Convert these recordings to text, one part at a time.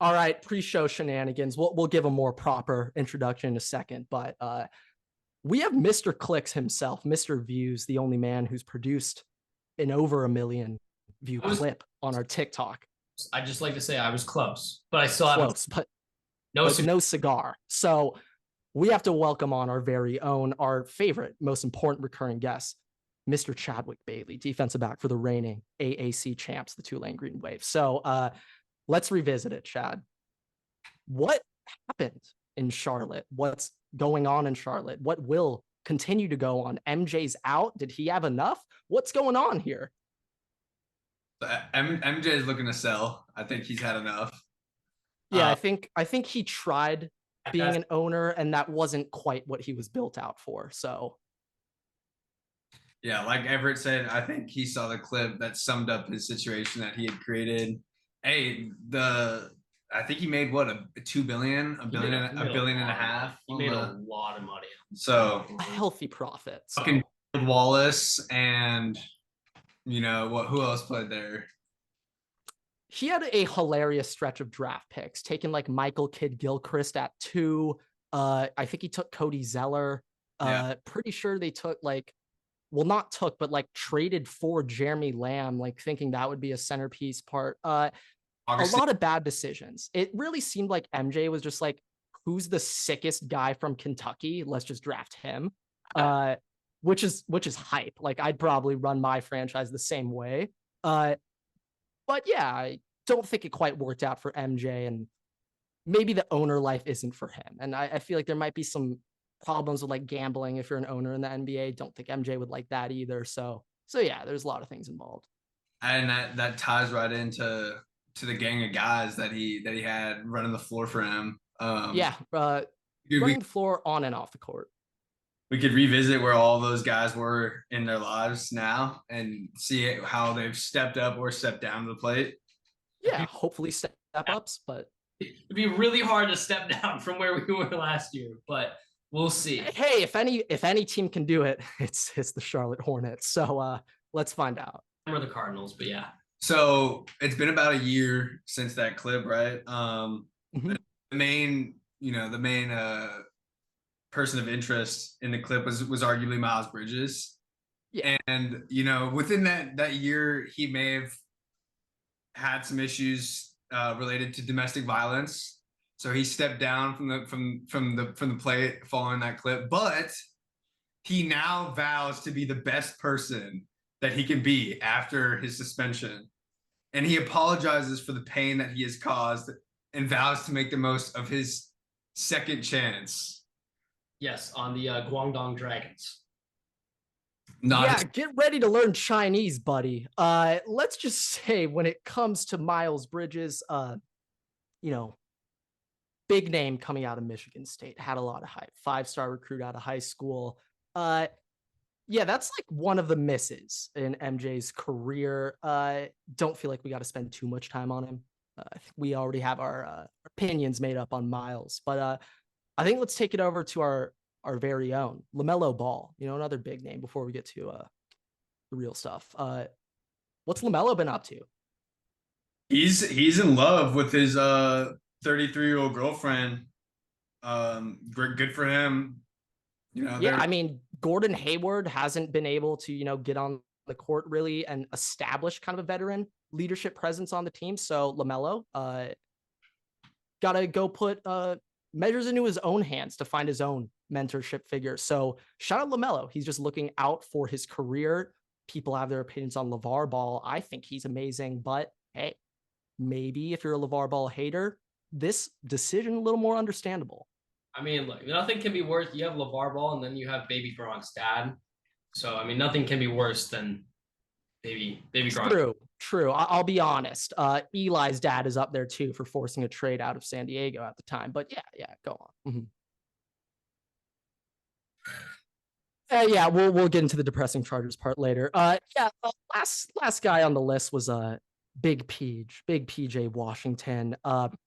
All right, pre-show shenanigans. We'll give a more proper introduction in a second, but we have Mr. Clicks himself, Mr. Views, the only man who's produced an over 1 million view clip on our TikTok. I just like to say I was close, but I still Close, haven't. but no cigar. So we have to welcome on our very own, our favorite, most important recurring guest, Mr. Chadwick Bailey, defensive back for the reigning AAC champs, the Tulane Green Wave. So let's revisit it, Chad. What happened in Charlotte? What's going on in Charlotte? What will continue to go on? MJ's out. Did he have enough? What's going on here? MJ is looking to sell. I think he's had enough. Yeah, I think he tried being an owner, and that wasn't quite what he was built out for. So, yeah, like Everett said, I think he saw the clip that summed up his situation that he had created. Hey, I think he made what, a $2 billion, a billion and a half. He made a lot of money. So a healthy profit. So. Fucking Wallace and who else played there? He had a hilarious stretch of draft picks, taking like Michael Kidd-Gilchrist at 2. I think he took Cody Zeller. Pretty sure they took but traded for Jeremy Lamb, like thinking that would be a centerpiece part. A lot of bad decisions. It really seemed like MJ was just like, who's the sickest guy from Kentucky? Let's just draft him. Which is hype. Like, I'd probably run my franchise the same way. But yeah, I don't think it quite worked out for MJ, and maybe the owner life isn't for him. And I feel like there might be some problems with like gambling if you're an owner in the NBA. Don't think MJ would like that either. So yeah, there's a lot of things involved. And that ties right into the gang of guys that he had running the floor for him. Running the floor on and off the court. We could revisit where all those guys were in their lives now and see how they've stepped up or stepped down to the plate. Yeah, hopefully step ups, but it'd be really hard to step down from where we were last year, but we'll see. Hey, if any team can do it, it's the Charlotte Hornets. So let's find out. Or the Cardinals, but yeah. So it's been about a year since that clip, right? The main person of interest in the clip was arguably Miles Bridges. Yeah. And within that year, he may have had some issues related to domestic violence. So he stepped down from the plate following that clip. But he now vows to be the best person that he can be after his suspension. And he apologizes for the pain that he has caused and vows to make the most of his second chance. Yes, on the Guangdong Dragons. Get ready to learn Chinese, buddy. Let's just say when it comes to Miles Bridges, big name coming out of Michigan State, had a lot of hype, 5-star recruit out of high school. That's like one of the misses in MJ's career. Don't feel like we got to spend too much time on him. I think we already have our opinions made up on Miles, but I think let's take it over to our very own LaMelo Ball, another big name before we get to the real stuff. What's LaMelo been up to? He's in love with his 33-year-old girlfriend. Good for him. I mean, Gordon Hayward hasn't been able to, get on the court really and establish kind of a veteran leadership presence on the team. So LaMelo got to go put measures into his own hands to find his own mentorship figure. So shout out LaMelo. He's just looking out for his career. People have their opinions on LeVar Ball. I think he's amazing, but hey, maybe if you're a LeVar Ball hater, this decision a little more understandable. I mean, look, nothing can be worse. You have LeVar Ball, and then you have Baby Gronk's dad. So, I mean, nothing can be worse than Baby Gronk. True. I'll be honest. Eli's dad is up there too for forcing a trade out of San Diego at the time. But yeah, go on. We'll get into the depressing Chargers part later. Last guy on the list was Big PJ Washington.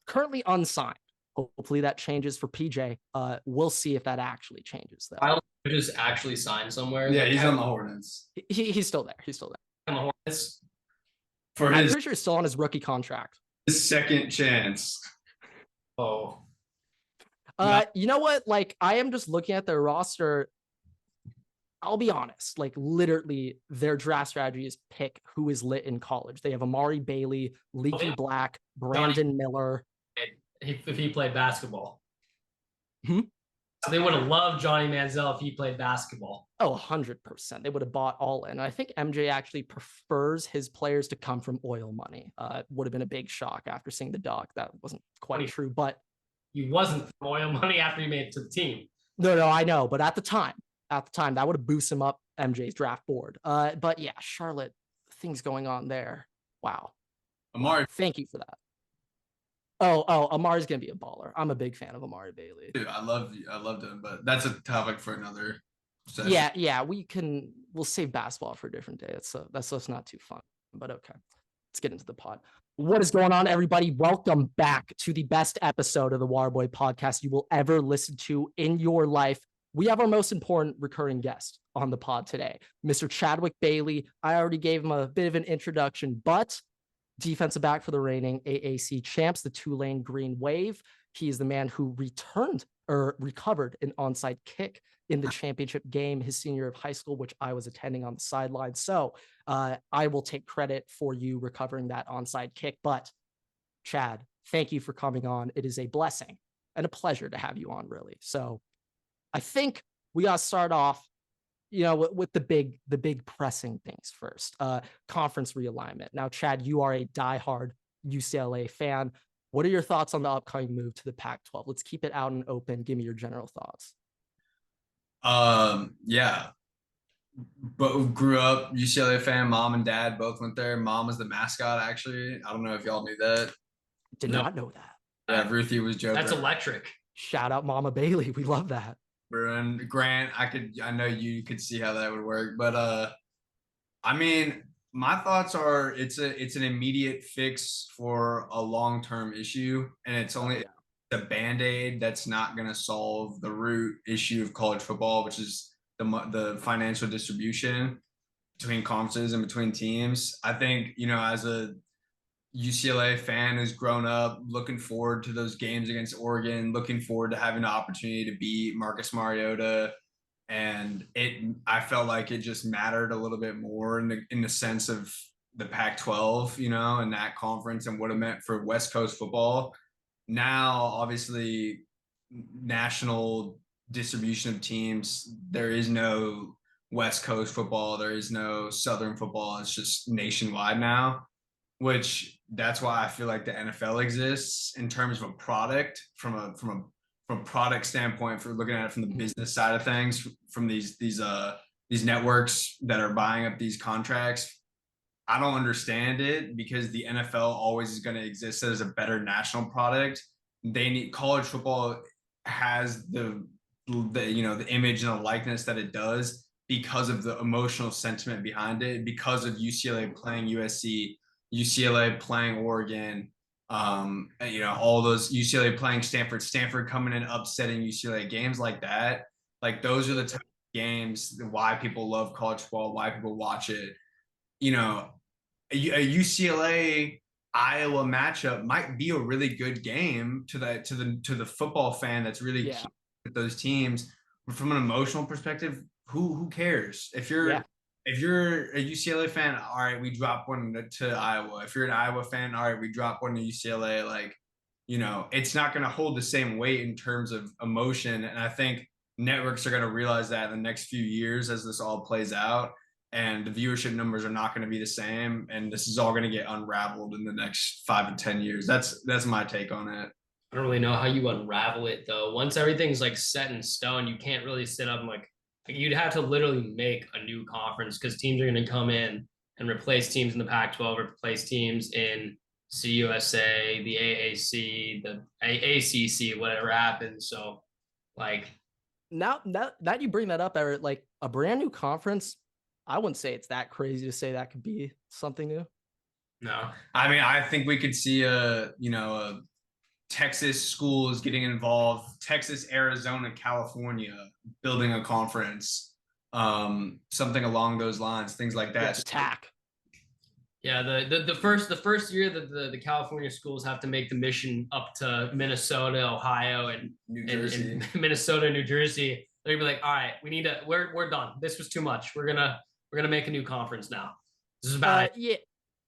Currently unsigned. Hopefully that changes for PJ. We'll see if that actually changes though. Miles Bridges actually signed somewhere. Yeah, he's on the Hornets. He's still there. On the Hornets. I'm pretty sure he's still on his rookie contract. His second chance. Oh, You know what? Like, I am just looking at their roster. I'll be honest, like literally their draft strategy is pick who is lit in college. They have Amari Bailey, Leaky Black, Brandon Miller. if he played basketball. Hmm? So they would have loved Johnny Manziel if he played basketball. Oh, 100%. They would have bought all in. I think MJ actually prefers his players to come from oil money. Would have been a big shock after seeing the doc. That wasn't quite true, but he wasn't from oil money after he made it to the team. No, I know. But at the time, that would have boosted him up MJ's draft board. But yeah, Charlotte, things going on there. Wow. Amari, thank you for that. Oh, Amari's gonna be a baller. I'm a big fan of Amari Bailey. Dude, I loved him, but that's a topic for another session. Yeah, we'll save basketball for a different day. That's not too fun. But okay. Let's get into the pod. What is going on, everybody? Welcome back to the best episode of the Waterboy podcast you will ever listen to in your life. We have our most important recurring guest on the pod today, Mr. Chadwick Bailey. I already gave him a bit of an introduction, but defensive back for the reigning AAC champs, the Tulane Green Wave. He is the man who recovered an onside kick in the championship game his senior year of high school, which I was attending on the sideline. So I will take credit for you recovering that onside kick. But Chad, thank you for coming on. It is a blessing and a pleasure to have you on, really. So I think we got to start off, with the big pressing things first. Conference realignment. Now, Chad, you are a diehard UCLA fan. What are your thoughts on the upcoming move to the Pac-12? Let's keep it out and open. Give me your general thoughts. Yeah. But grew up UCLA fan. Mom and dad both went there. Mom was the mascot, actually. I don't know if y'all knew that. Did not know that. Yeah, Ruthie was joking. That's electric. Shout out Mama Bailey. We love that. And Grant, I know you could see how that would work, but I mean, my thoughts are it's an immediate fix for a long-term issue, and it's only a band-aid that's not going to solve the root issue of college football, which is the financial distribution between conferences and between teams. I think, as a UCLA fan who's grown up looking forward to those games against Oregon, looking forward to having the opportunity to beat Marcus Mariota. And I felt like it just mattered a little bit more in the sense of the Pac-12, and that conference and what it meant for West Coast football. Now, obviously, national distribution of teams, there is no West Coast football, there is no Southern football. It's just nationwide now, which that's why I feel like the NFL exists in terms of a product from a product standpoint, for looking at it from the business side of things, from these networks that are buying up these contracts. I don't understand it because the NFL always is going to exist as a better national product. College football has the image and the likeness that it does because of the emotional sentiment behind it, because of UCLA playing USC, UCLA playing Oregon, all those UCLA playing Stanford coming in upsetting UCLA, games like that. Like, those are the type of games why people love college football, why people watch it. A UCLA Iowa matchup might be a really good game to the football fan that's really keen with those teams. But from an emotional perspective, who cares? If you're a UCLA fan, all right, we drop one to Iowa. If you're an Iowa fan, all right, we drop one to UCLA. Like, it's not going to hold the same weight in terms of emotion. And I think networks are going to realize that in the next few years as this all plays out. And the viewership numbers are not going to be the same. And this is all going to get unraveled in the next 5 to 10 years. That's my take on it. I don't really know how you unravel it, though. Once everything's like set in stone, you can't really sit up and you'd have to literally make a new conference, because teams are going to come in and replace teams in the Pac-12, replace teams in CUSA, the AAC, the ACC, whatever happens. So, now that you bring that up, Everett, like a brand new conference, I wouldn't say it's that crazy to say that could be something new. No, I mean, I think we could see a Texas schools getting involved, Texas, Arizona, California building a conference, something along those lines, things like that. Attack. Yeah, the first year that the California schools have to make the mission up to Minnesota, Ohio, and New and, Jersey. and Minnesota, New Jersey, they're gonna be like, all right, we need to, we're done. This was too much. We're gonna make a new conference now. This is bad.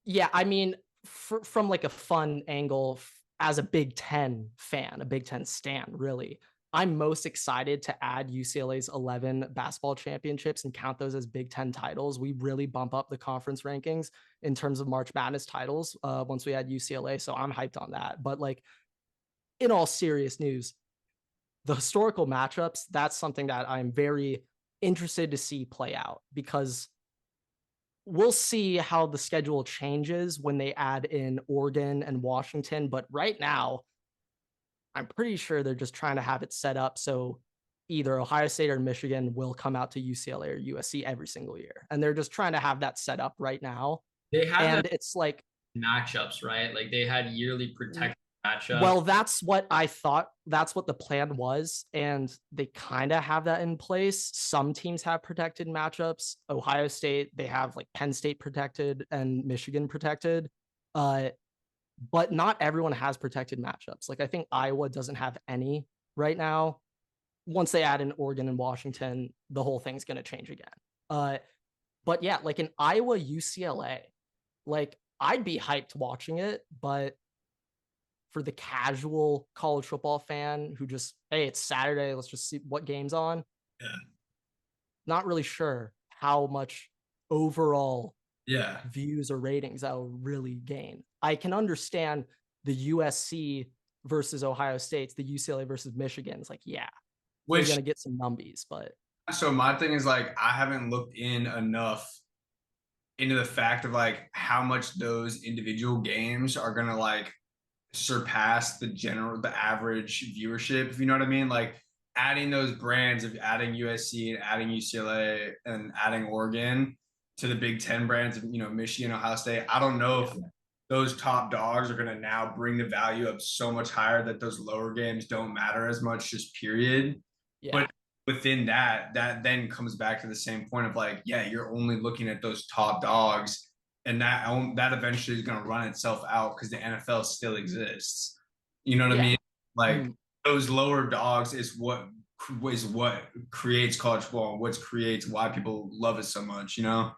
Yeah. I mean, from like a fun angle, as a Big Ten fan, a Big Ten stan, really, I'm most excited to add UCLA's 11 basketball championships and count those as Big Ten titles. We really bump up the conference rankings in terms of March Madness titles once we add UCLA. So I'm hyped on that. But like, in all serious news, the historical matchups, that's something that I'm very interested to see play out, because we'll see how the schedule changes when they add in Oregon and Washington. But right now, I'm pretty sure they're just trying to have it set up so either Ohio State or Michigan will come out to UCLA or USC every single year. And they're just trying to have that set up right now. They had And it's like matchups, right? Like they had yearly protected matchups. well, that's what I thought. That's what the plan was. And they kind of have that in place. Some teams have protected matchups. Ohio State, they have like Penn State protected and Michigan protected. But not everyone has protected matchups. Like I think Iowa doesn't have any right now. Once they add in Oregon and Washington, the whole thing's going to change again. But yeah, like in Iowa, UCLA, like I'd be hyped watching it, but for the casual college football fan who just, hey, it's Saturday, let's just see what game's on. Yeah. Not really sure how much overall Yeah. views or ratings that will really gain. I can understand the USC versus Ohio State's, the UCLA versus Michigan. It's like, yeah, we're going to get some numbies, but. So my thing is like, I haven't looked in enough into the fact of like how much those individual games are going to like surpass the average viewership, if you know what I mean. Like adding those brands of adding USC and adding UCLA and adding Oregon to the Big Ten brands of, you know, Michigan, Ohio State. I don't know if those top dogs are going to now bring the value up so much higher that those lower games don't matter as much, just period. Yeah. But within that then comes back to the same point of like, yeah, you're only looking at those top dogs, and that eventually is going to run itself out because the NFL still exists. You know what I mean? Like those lower dogs is what creates college football and what creates why people love it so much, you know?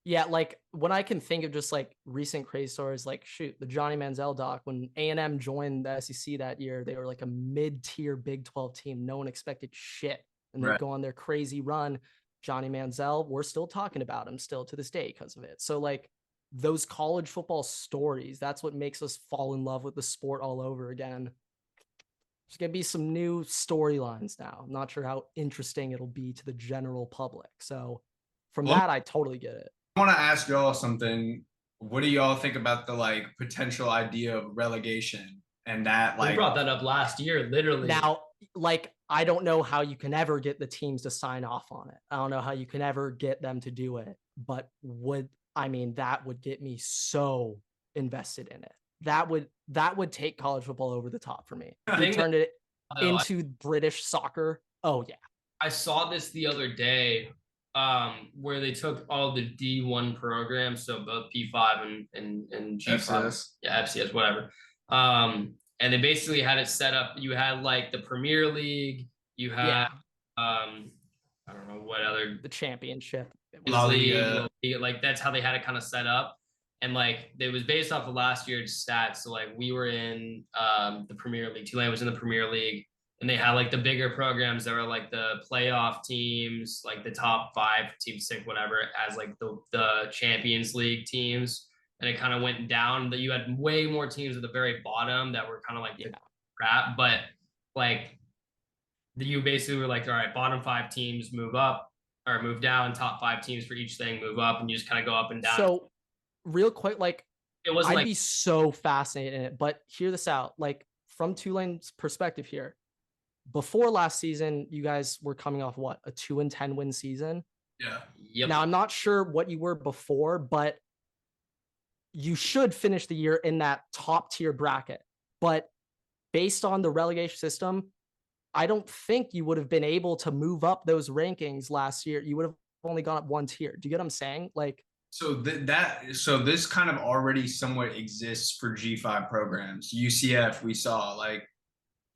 Yeah, like when I can think of just like recent crazy stories, like shoot, the Johnny Manziel doc, when A&M joined the SEC that year, they were like a mid-tier Big 12 team. No one expected shit. And they go on their crazy run. Johnny Manziel, we're still talking about him still to this day because of it. So like those college football stories, that's what makes us fall in love with the sport all over again. There's going to be some new storylines now. I'm not sure how interesting it'll be to the general public. So from that, I totally get it. I want to ask y'all something. What do y'all think about the like potential idea of relegation and that like we brought that up last year, literally. Now, like, I don't know how you can ever get the teams to sign off on it. I don't know how you can ever get them to do it, but that would get me so invested in it. That would take college football over the top for me. They turned it into British soccer. Oh yeah. I saw this the other day where they took all the D1 programs, so both P5 and G5, FCS. Yeah, FCS, whatever. And they basically had it set up. You had like the Premier League, you had I don't know what other, the championship, league, like that's how they had it kind of set up. And like it was based off of last year's stats. So like we were in the Premier League, Tulane was in the Premier League. And they had like the bigger programs that were like the playoff teams, like the top 5 teams, 6, whatever, as like the Champions League teams. And it kind of went down that you had way more teams at the very bottom that were kind of like the crap. But like you basically were like, all right, bottom 5 teams move up or move down, top 5 teams for each thing move up, and you just kind of go up and down. So real quick, like it wasn't I'd be so fascinated in it, but hear this out. Like from Tulane's perspective here, before last season, you guys were coming off what, a 2-10 win season? Yeah. Yep. Now I'm not sure what you were before, but you should finish the year in that top tier bracket. But based on the relegation system, I don't think you would have been able to move up those rankings last year. You would have only gone up 1 tier. Do you get what I'm saying? Like So this kind of already somewhat exists for G5 programs. UCF, we saw like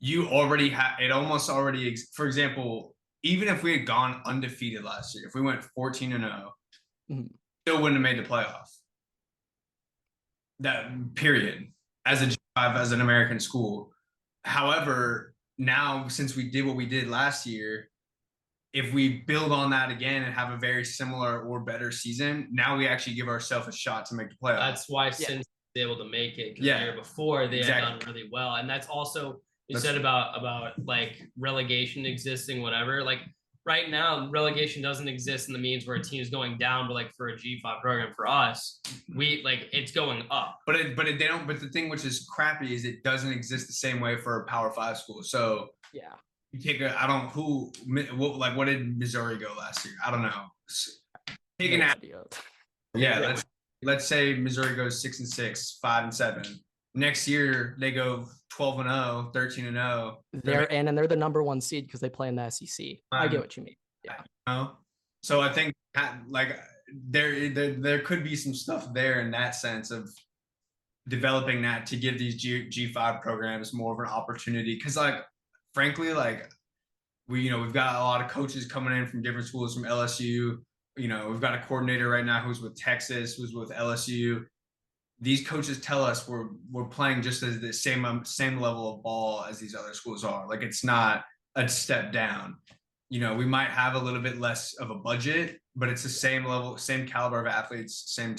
you already have it almost already. For example, even if we had gone undefeated last year, if we went 14-0, still wouldn't have made the playoff. That period as a G5 as an American school. However, now since we did what we did last year, if we build on that again and have a very similar or better season, now we actually give ourselves a shot to make the playoffs. That's why Cincinnati was able to make it. The year before they had done really well, and that's also you said about like relegation existing, whatever. Like right now, relegation doesn't exist in the means where a team is going down, but like for a G5 program, for us, we like it's going up. But they don't. But the thing which is crappy is it doesn't exist the same way for a Power 5 school. So yeah. You take what did Missouri go last year? I don't know. Take an yeah. Let's say Missouri goes 6-6, 5-7. Next year they go 12-0, 13-0. They're in and they're the number 1 seed because they play in the SEC. I get what you mean. Yeah. So I think like there could be some stuff there in that sense of developing that to give these G5 programs more of an opportunity because like. Frankly, like we've got a lot of coaches coming in from different schools from LSU. We've got a coordinator right now who's with Texas, who's with LSU. These coaches tell us we're playing just as the same level of ball as these other schools are. Like it's not a step down. We might have a little bit less of a budget, but it's the same level, same caliber of athletes, same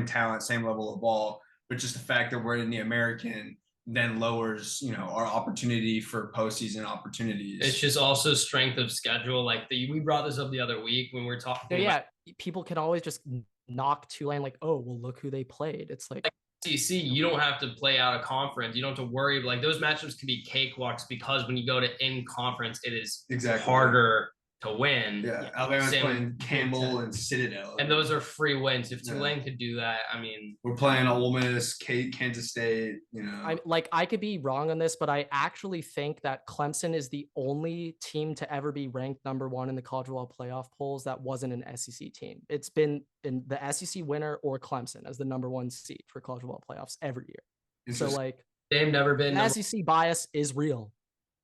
talent, same level of ball. But just the fact that we're in the American then lowers, our opportunity for postseason opportunities. It's just also strength of schedule. Like we brought this up the other week when we were talking. Yeah, people can always just knock Tulane like, oh, well, look who they played. It's like SEC, you don't have to play out of conference. You don't have to worry. Like those matchups can be cakewalks because when you go to in conference, it is harder to win. Yeah, Alabama's playing Campbell and Citadel, and those are free wins. If Tulane could do that, I mean, we're playing Ole Miss, Kansas State. I could be wrong on this, but I actually think that Clemson is the only team to ever be ranked number 1 in the college football playoff polls that wasn't an SEC team. It's been in the SEC winner or Clemson as the number 1 seed for college football playoffs every year. So like, they've never been. The SEC bias is real.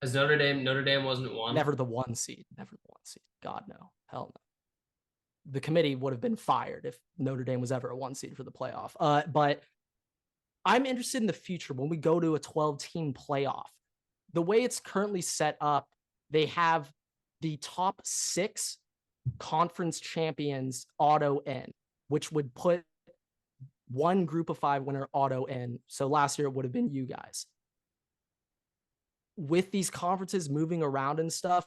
As Notre Dame wasn't 1. Never the 1 seed. Never the 1 seed. God, no. Hell no. The committee would have been fired if Notre Dame was ever a 1 seed for the playoff. But I'm interested in the future when we go to a 12-team playoff. The way it's currently set up, they have the top 6 conference champions auto in, which would put 1 group of 5 winner auto in. So last year it would have been you guys. With these conferences moving around and stuff,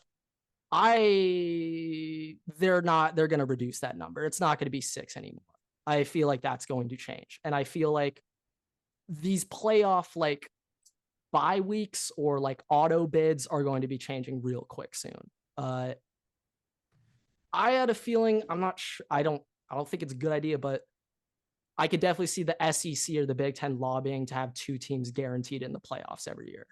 they're going to reduce that number. It's not going to be 6 anymore. I feel like that's going to change. And I feel like these playoff like bye weeks or like auto bids are going to be changing real quick soon. I had a feeling, I'm not sure. I don't think it's a good idea, but I could definitely see the SEC or the Big Ten lobbying to have 2 teams guaranteed in the playoffs every year.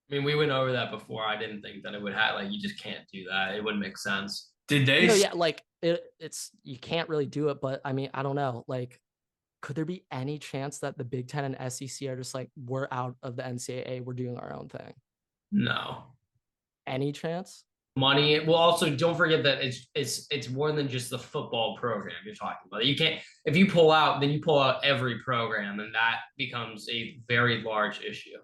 I mean, we went over that before. I didn't think that it would have, like, you just can't do that. It wouldn't make sense. Did they? Yeah, like it's you can't really do it, but I mean, I don't know. Like, could there be any chance that the Big Ten and SEC are just like, we're out of the NCAA, we're doing our own thing? No. Any chance? Money. Well, also don't forget that it's more than just the football program you're talking about. You can't, if you pull out, then you pull out every program, and that becomes a very large issue.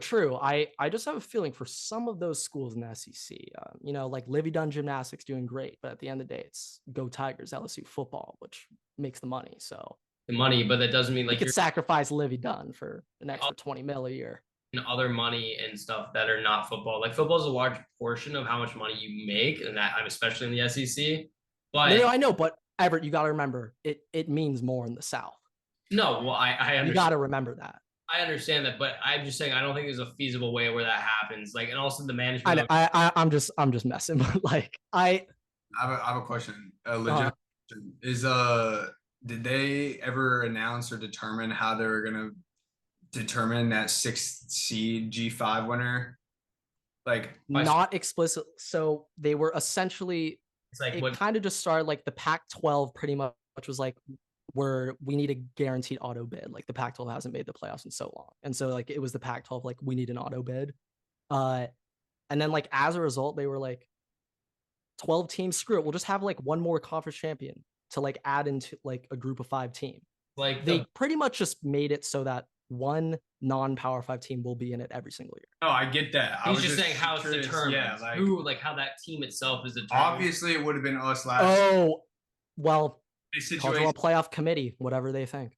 True. I just have a feeling for some of those schools in the SEC, like Livy Dunn Gymnastics doing great, but at the end of the day, it's Go Tigers, LSU football, which makes the money. So the money, but that doesn't mean like you could sacrifice Livy Dunn for an extra $20 million a year. And other money and stuff that are not football. Like football is a large portion of how much money you make, and that especially in the SEC. But I know, but Everett, you got to remember it means more in the South. No, well, I understand. You got to remember that. I understand that, but I'm just saying I don't think there's a feasible way where that happens. Like, and also the management. I'm just messing. But like, I have a question. Legit is did they ever announce or determine how they were gonna determine that 6th seed G5 winner? Like, not explicit. So they were essentially It's like it kind of just started like the Pac-12 pretty much was like, where we need a guaranteed auto bid. Like the Pac-12 hasn't made the playoffs in so long. And so like it was the Pac-12, like we need an auto bid. And then like as a result, they were like 12 teams, screw it. We'll just have like one more conference champion to like add into like a group of 5 team. Like they pretty much just made it so that one non-Power 5 team will be in it every single year. Oh, I get that. I was just saying how it's determined. Yeah, like who, like how that team itself is determined. Obviously, it would have been us last. Oh, well, college football playoff committee, whatever they think.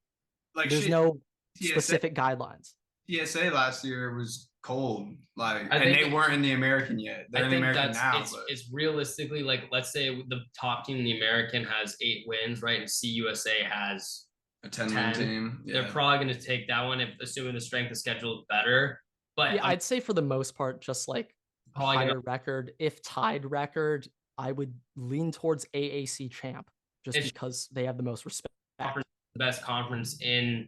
Like there's no specific guidelines. TSA last year was cold, like, and they weren't in the American yet. They're in the American now. It's realistically like, let's say the top team in the American has 8 wins, right, and CUSA has a 10-win team. Yeah. They're probably going to take that one, assuming the strength of schedule is better. But yeah, I'd say for the most part, just like higher record, if tied record, I would lean towards AAC champ just because they have the most respect. The best conference in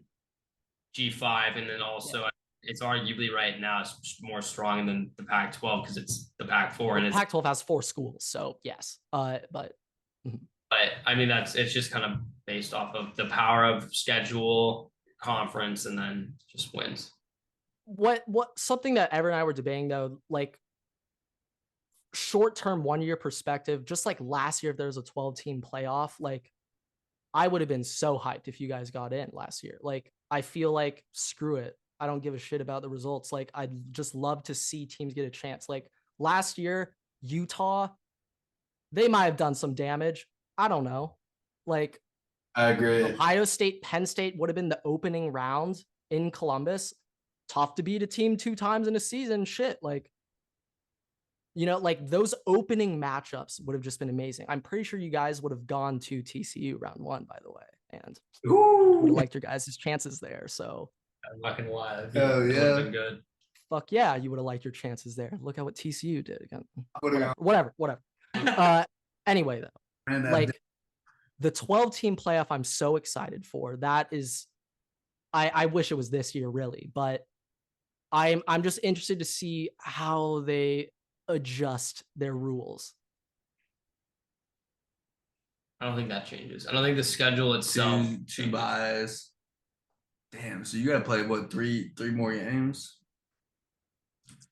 G5, and then also it's arguably right now it's more strong than the Pac-12 because it's the Pac-4 and the Pac-12 has 4 schools, so yes. But I mean it's just kind of based off of the power of schedule, conference, and then just wins. What something that Everett and I were debating though, like short-term 1-year perspective, just like last year if there was a 12-team playoff, like I would have been so hyped if you guys got in last year. Like I feel like screw it. I don't give a shit about the results. Like I'd just love to see teams get a chance. Like last year, Utah, they might have done some damage. I don't know. Like I agree. Ohio State, Penn State would have been the opening round in Columbus. Tough to beat a team 2 times in a season. Shit. Like, you know, like those opening matchups would have just been amazing. I'm pretty sure you guys would have gone to TCU round 1, by the way, and would have liked your guys' chances there. So I'm not gonna lie. Oh yeah, been good. Fuck yeah, you would have liked your chances there. Look at what TCU did again. Whatever. Anyway, though, like the 12-team playoff, I'm so excited for. That is, I wish it was this year, really, but I'm just interested to see how they adjust their rules. I don't think that changes. I don't think the schedule itself. Two buys. Damn, so you gotta play what, three more games?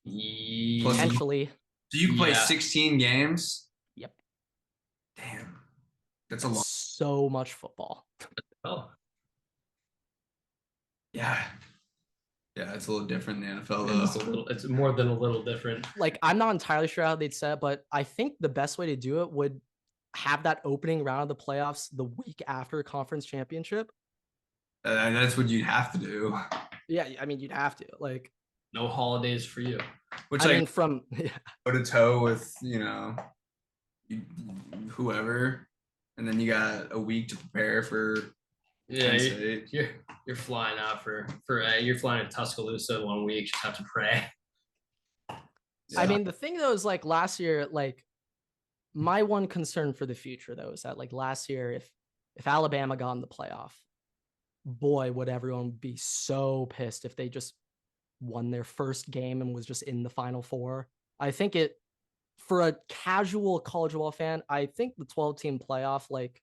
Potentially. So you play 16 games? Yep. Damn. That's a lot. So much football. Oh. Yeah. Yeah, it's a little different in the NFL though. It's more than a little different. Like I'm not entirely sure how they'd set it, but I think the best way to do it would have that opening round of the playoffs the week after conference championship. And that's what you'd have to do. Yeah, I mean, you'd have to. Like, no holidays for you. Which I mean, from go to toe with, you know, whoever, and then you got a week to prepare for. Yeah, you're flying out for you're flying to Tuscaloosa 1 week. Just have to pray. Yeah. I mean, the thing though is like last year, like my one concern for the future though is that like last year, if Alabama got in the playoff, boy, would everyone be so pissed if they just won their first game and was just in the Final Four. I think for a casual college football fan, I think the 12-team playoff like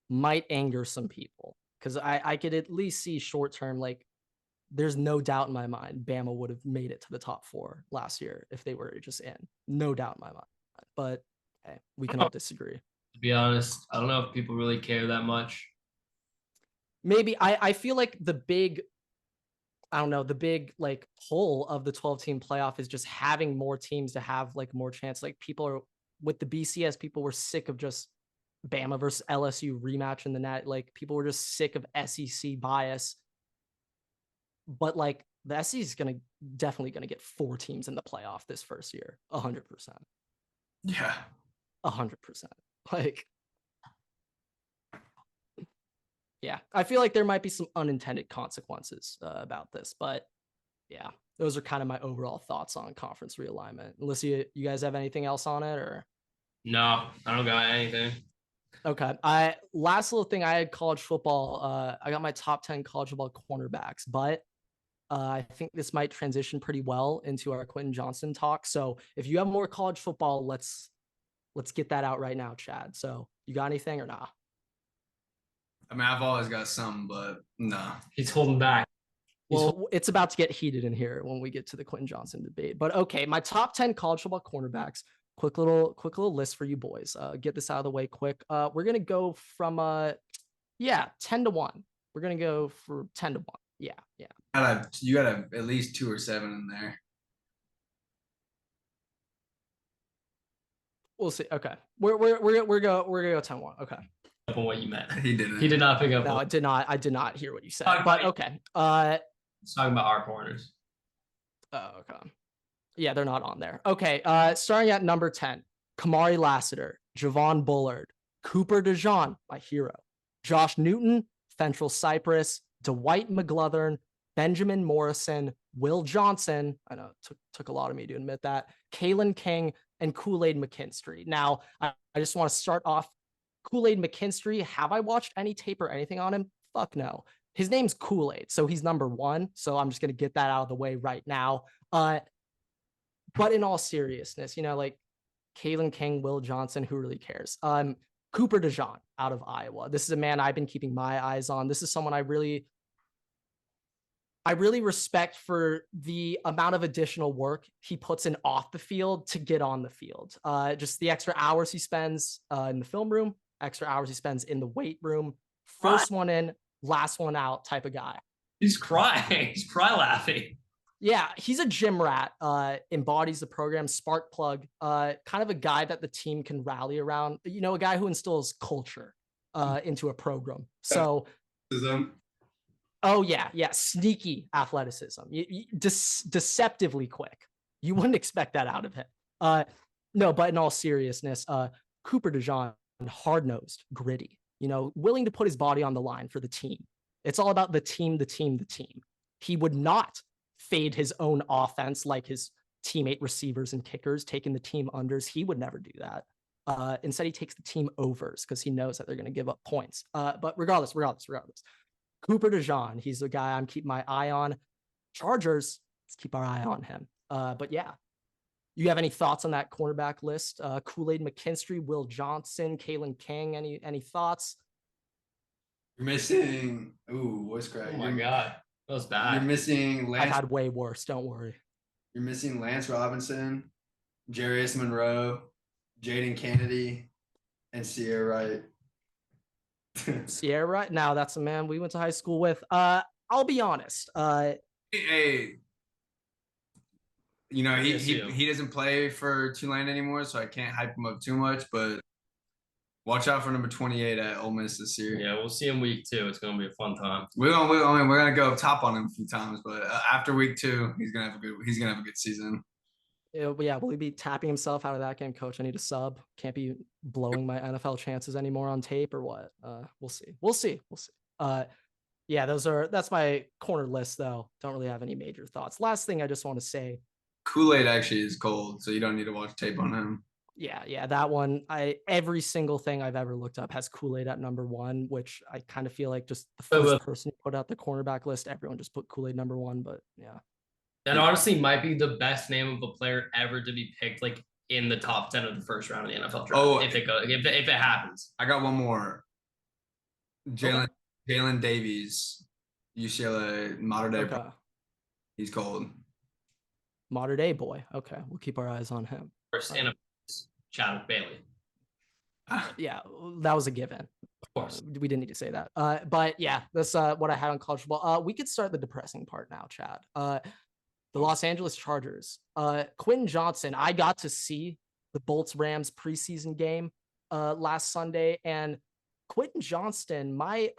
might anger some people because I could at least see short term, like there's no doubt in my mind Bama would have made it to the top 4 last year if they were just in. No doubt in my mind. But hey, we can all disagree. To be honest, I don't know if people really care that much. Maybe I feel like the big like whole of the 12-team playoff is just having more teams to have like more chance. Like people are with the BCS, people were sick of just Bama versus LSU rematch in the net. Like people were just sick of SEC bias. But like the SEC is definitely gonna get 4 teams in the playoff this first year, 100%. Yeah, 100%. Like, yeah, I feel like there might be some unintended consequences about this, but yeah, those are kind of my overall thoughts on conference realignment. Unless you guys have anything else on it, or no, I don't got anything. Okay. Last little thing, I had college football. I got my top 10 college football cornerbacks, but I think this might transition pretty well into our Quentin Johnston talk. So if you have more college football, let's Let's get that out right now, Chad. So you got anything or nah? I mean, I've always got some, but no. He's holding back. Well, it's about to get heated in here when we get to the Quentin Johnson debate. But okay, my top 10 college football cornerbacks. Quick little list for you boys. Get this out of the way quick. We're gonna go from 10 to 1. We're gonna go for 10 to 1. Yeah. You gotta at least 2 or 7 in there. We'll see. Okay. We're gonna go 10-1. Okay. On what you meant. He didn't. He did not pick up. No, I did not hear what you said. Talk But about- okay. He's talking about our corners. Oh, okay. Yeah, they're not on there. Okay. Starting at number 10, Kamari Lassiter, Javon Bullard, Cooper DeJean, my hero, Josh Newton, Fentrell Cypress, Dwight McGlothern, Benjamin Morrison, Will Johnson. I know it took a lot of me to admit that. Kalen King and Kool-Aid McKinstry. Now, I just want to start off. Kool-Aid McKinstry, have I watched any tape or anything on him? Fuck no. His name's Kool-Aid, so he's number 1. So I'm just going to get that out of the way right now. But in all seriousness, like Kalen King, Will Johnson, who really cares? Cooper DeJean out of Iowa. This is a man I've been keeping my eyes on. This is someone I really respect for the amount of additional work he puts in off the field to get on the field. Just the extra hours he spends in the film room, extra hours he spends in the weight room, first one in, last one out type of guy. He's crying. He's cry laughing. Yeah, he's a gym rat, embodies the program, spark plug, kind of a guy that the team can rally around, a guy who instills culture into a program. So, oh yeah, sneaky athleticism, deceptively quick. You wouldn't expect that out of him. No, but in all seriousness, Cooper DeJean, hard-nosed, gritty, willing to put his body on the line for the team. It's all about the team. He would not fade his own offense like his teammate receivers and kickers, taking the team unders. He would never do that. Instead, he takes the team overs because he knows that they're going to give up points. But regardless, Cooper DeJean, he's the guy I'm keeping my eye on. Chargers, let's keep our eye on him. But yeah, you have any thoughts on that cornerback list? Kool-Aid McKinstry, Will Johnson, Kalen King, any thoughts? You're missing. Ooh, voice crack. Oh my God. That was bad. You're missing Lance. I've had way worse. Don't worry. You're missing Lance Robinson, Jarius Monroe, Jaden Kennedy, and Sierra Wright. Sierra Wright? Now that's a man we went to high school with. I'll be honest. Hey, he doesn't play for Tulane anymore, so I can't hype him up too much. But watch out for number 28 at Ole Miss this year. Yeah, we'll see him week 2. It's gonna be a fun time. We're gonna go up top on him a few times, but after week 2, he's gonna have a good season. Yeah, will he be tapping himself out of that game? Coach, I need a sub. Can't be blowing my NFL chances anymore on tape or what? We'll see. Yeah, that's my corner list though. Don't really have any major thoughts. Last thing I just want to say. Kool-Aid actually is cold, so you don't need to watch tape on him. Yeah, that one. Every single thing I've ever looked up has Kool-Aid at number 1, which I kind of feel like just the first person who put out the cornerback list, everyone just put Kool-Aid number 1. But yeah, that honestly might be the best name of a player ever to be picked, like in the top 10 of the first round of the NFL draft. Oh, if it happens. I got one more. Jalen Davies, UCLA, modern day. Okay. He's cold. Modern day boy. Okay, we'll keep our eyes on him. First in a Chadwick Bailey. Yeah, that was a given. Of course. We didn't need to say that. But yeah, that's what I had on college football. We could start the depressing part now, Chad. The Los Angeles Chargers. Quentin Johnson, I got to see the Bolts-Rams preseason game last Sunday. And Quentin Johnston, I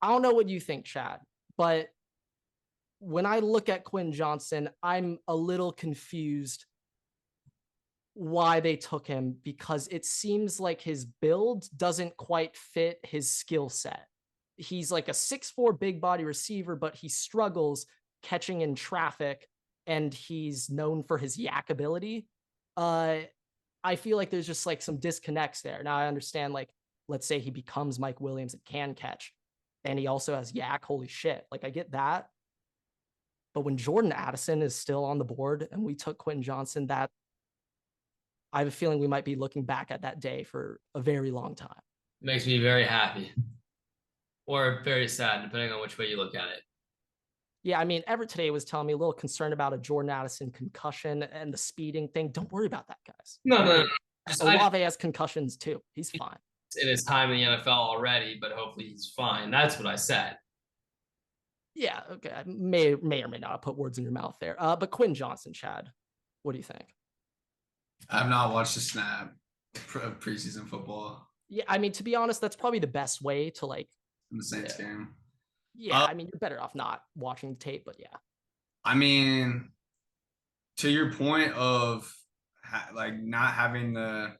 don't know what you think, Chad, but when I look at Quentin Johnson, I'm a little confused why they took him, because it seems like his build doesn't quite fit his skill set. He's like a 6'4" big body receiver, but he struggles catching in traffic, and he's known for his yak ability. I feel like there's just like some disconnects there. Now I understand, like, let's say he becomes Mike Williams and can catch, and he also has yak. Holy shit. Like, I get that. But when Jordan Addison is still on the board and we took Quentin Johnson, that I have a feeling we might be looking back at that day for a very long time. It makes me very happy or very sad, depending on which way you look at it. Yeah, I mean, Everett today was telling me a little concerned about a Jordan Addison concussion and the speeding thing. Don't worry about that, guys. No. Olave has concussions too. He's fine. In his time in the NFL already, but hopefully he's fine. That's what I said. Yeah, okay. I may or may not have put words in your mouth there. But Quinn Johnson, Chad, what do you think? I've not watched a snap of preseason football. Yeah, I mean, to be honest, that's probably the best way to like in the Saints game. Yeah, I mean, you're better off not watching the tape, but yeah. I mean, to your point of like not having the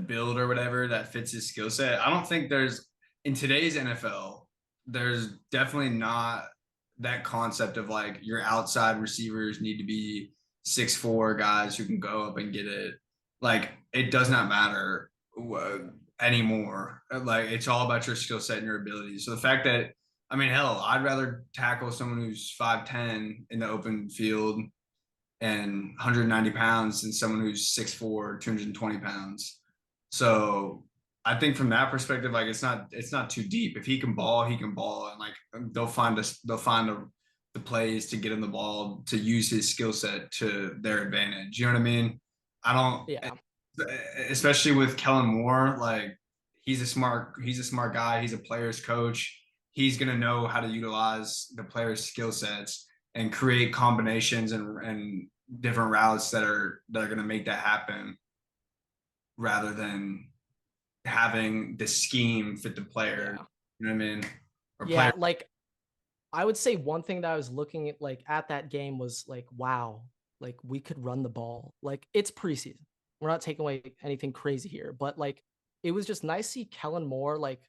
build or whatever that fits his skill set, I don't think there's in today's NFL, there's definitely not that concept of like your outside receivers need to be 6'4" guys who can go up and get it. Like it does not matter anymore. Like it's all about your skill set and your abilities. So the fact that, I mean, hell, I'd rather tackle someone who's 5'10" in the open field and 190 pounds than someone who's 6'4", 220 pounds. So I think from that perspective, like it's not too deep. If he can ball, he can ball, and like they'll find the plays to get him the ball to use his skill set to their advantage. You know what I mean? I don't. Yeah. Especially with Kellen Moore, like he's a smart guy. He's a player's coach. He's gonna know how to utilize the players' skill sets and create combinations and different routes that are gonna make that happen, rather than having the scheme fit the player. Yeah. You know what I mean? Or yeah, like I would say one thing that I was looking at like at that game was like, wow, like we could run the ball. Like it's preseason. We're not taking away anything crazy here, but like it was just nice to see Kellen Moore like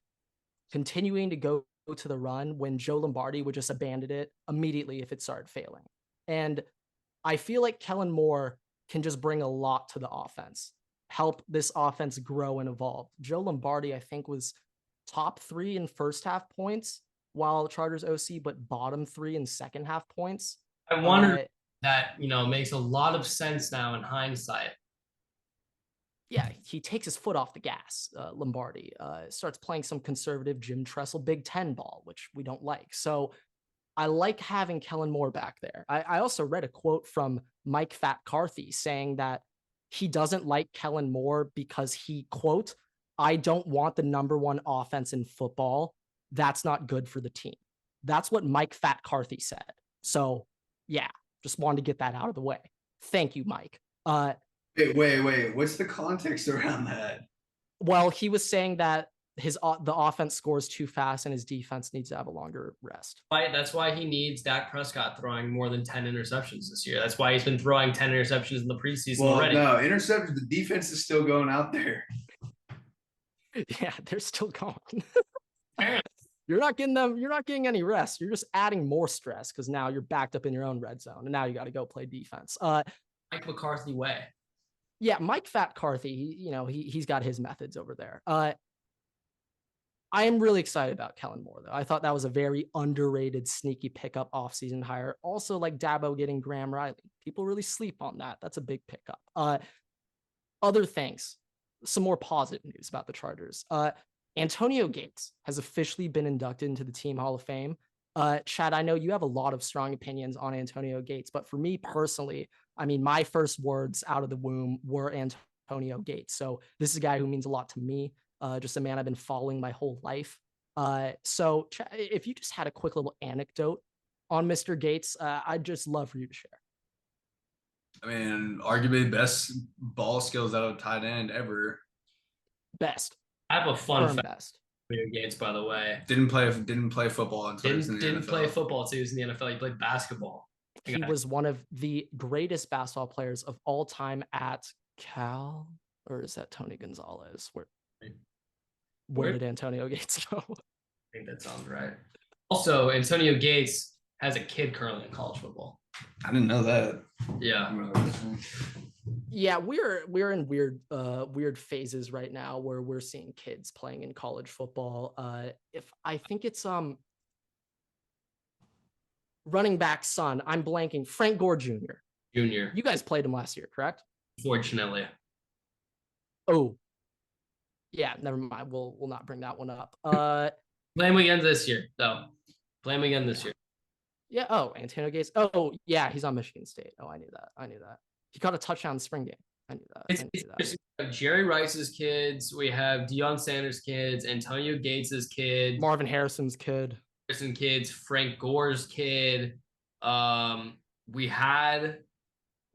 continuing to go to the run when Joe Lombardi would just abandon it immediately if it started failing. And I feel like Kellen Moore can just bring a lot to the offense, help this offense grow and evolve. Joe Lombardi, I think, was top 3 in first half points while Chargers OC, but bottom 3 in second half points. I wonder that, makes a lot of sense now in hindsight. Yeah, he takes his foot off the gas, Lombardi. Starts playing some conservative Jim Tressel Big Ten ball, which we don't like. So I like having Kellen Moore back there. I also read a quote from Mike Fat Carthy saying that he doesn't like Kellen Moore because he, quote, I don't want the #1 offense in football. That's not good for the team. That's what Mike Fat Carthy said. So yeah, just wanted to get that out of the way. Thank you, Mike. Wait. What's the context around that? Well, he was saying that the offense scores too fast and his defense needs to have a longer rest. Right. That's why he needs Dak Prescott throwing more than 10 interceptions this year. That's why he's been throwing 10 interceptions in the preseason already. No, interceptions. The defense is still going out there. Yeah, they're still gone. You're not getting any rest. You're just adding more stress because now you're backed up in your own red zone and now you got to go play defense. Mike McCarthy way. Yeah, Mike Fat Carthy, he's got his methods over there. I am really excited about Kellen Moore, though. I thought that was a very underrated, sneaky pickup offseason hire. Also, like Dabo getting Graham Riley. People really sleep on that. That's a big pickup. Other things, some more positive news about the Chargers. Antonio Gates has officially been inducted into the Team Hall of Fame. Chad, I know you have a lot of strong opinions on Antonio Gates, but for me personally, I mean, my first words out of the womb were Antonio Gates. So this is a guy who means a lot to me. Just a man I've been following my whole life. So if you just had a quick little anecdote on Mr. Gates, I'd just love for you to share. I mean, arguably best ball skills out of tight end ever. Best. I have a fun fact. Best. Gates, by the way, didn't play football until he was in the didn't NFL. Play football until he was in the NFL. He played basketball. He was one of the greatest basketball players of all time at Cal, or is that Tony Gonzalez? Where did Antonio Gates go? I think that sounds right. Also, Antonio Gates has a kid currently in college football. I didn't know that. Yeah. Yeah, we're in weird phases right now where we're seeing kids playing in college football. If I think it's running back son, I'm blanking. Frank Gore Jr. You guys played him last year, correct? Fortunately. Oh, yeah, never mind. We'll not bring that one up. Play him again this year, though. Play him again this year. Yeah. Oh, Antonio Gates. Oh, yeah, he's on Michigan State. Oh, I knew that. He caught a touchdown in the spring game. I knew that. We have Jerry Rice's kids. We have Deion Sanders' kids. Antonio Gates' kid. Marvin Harrison's kid. Frank Gore's kid. We had.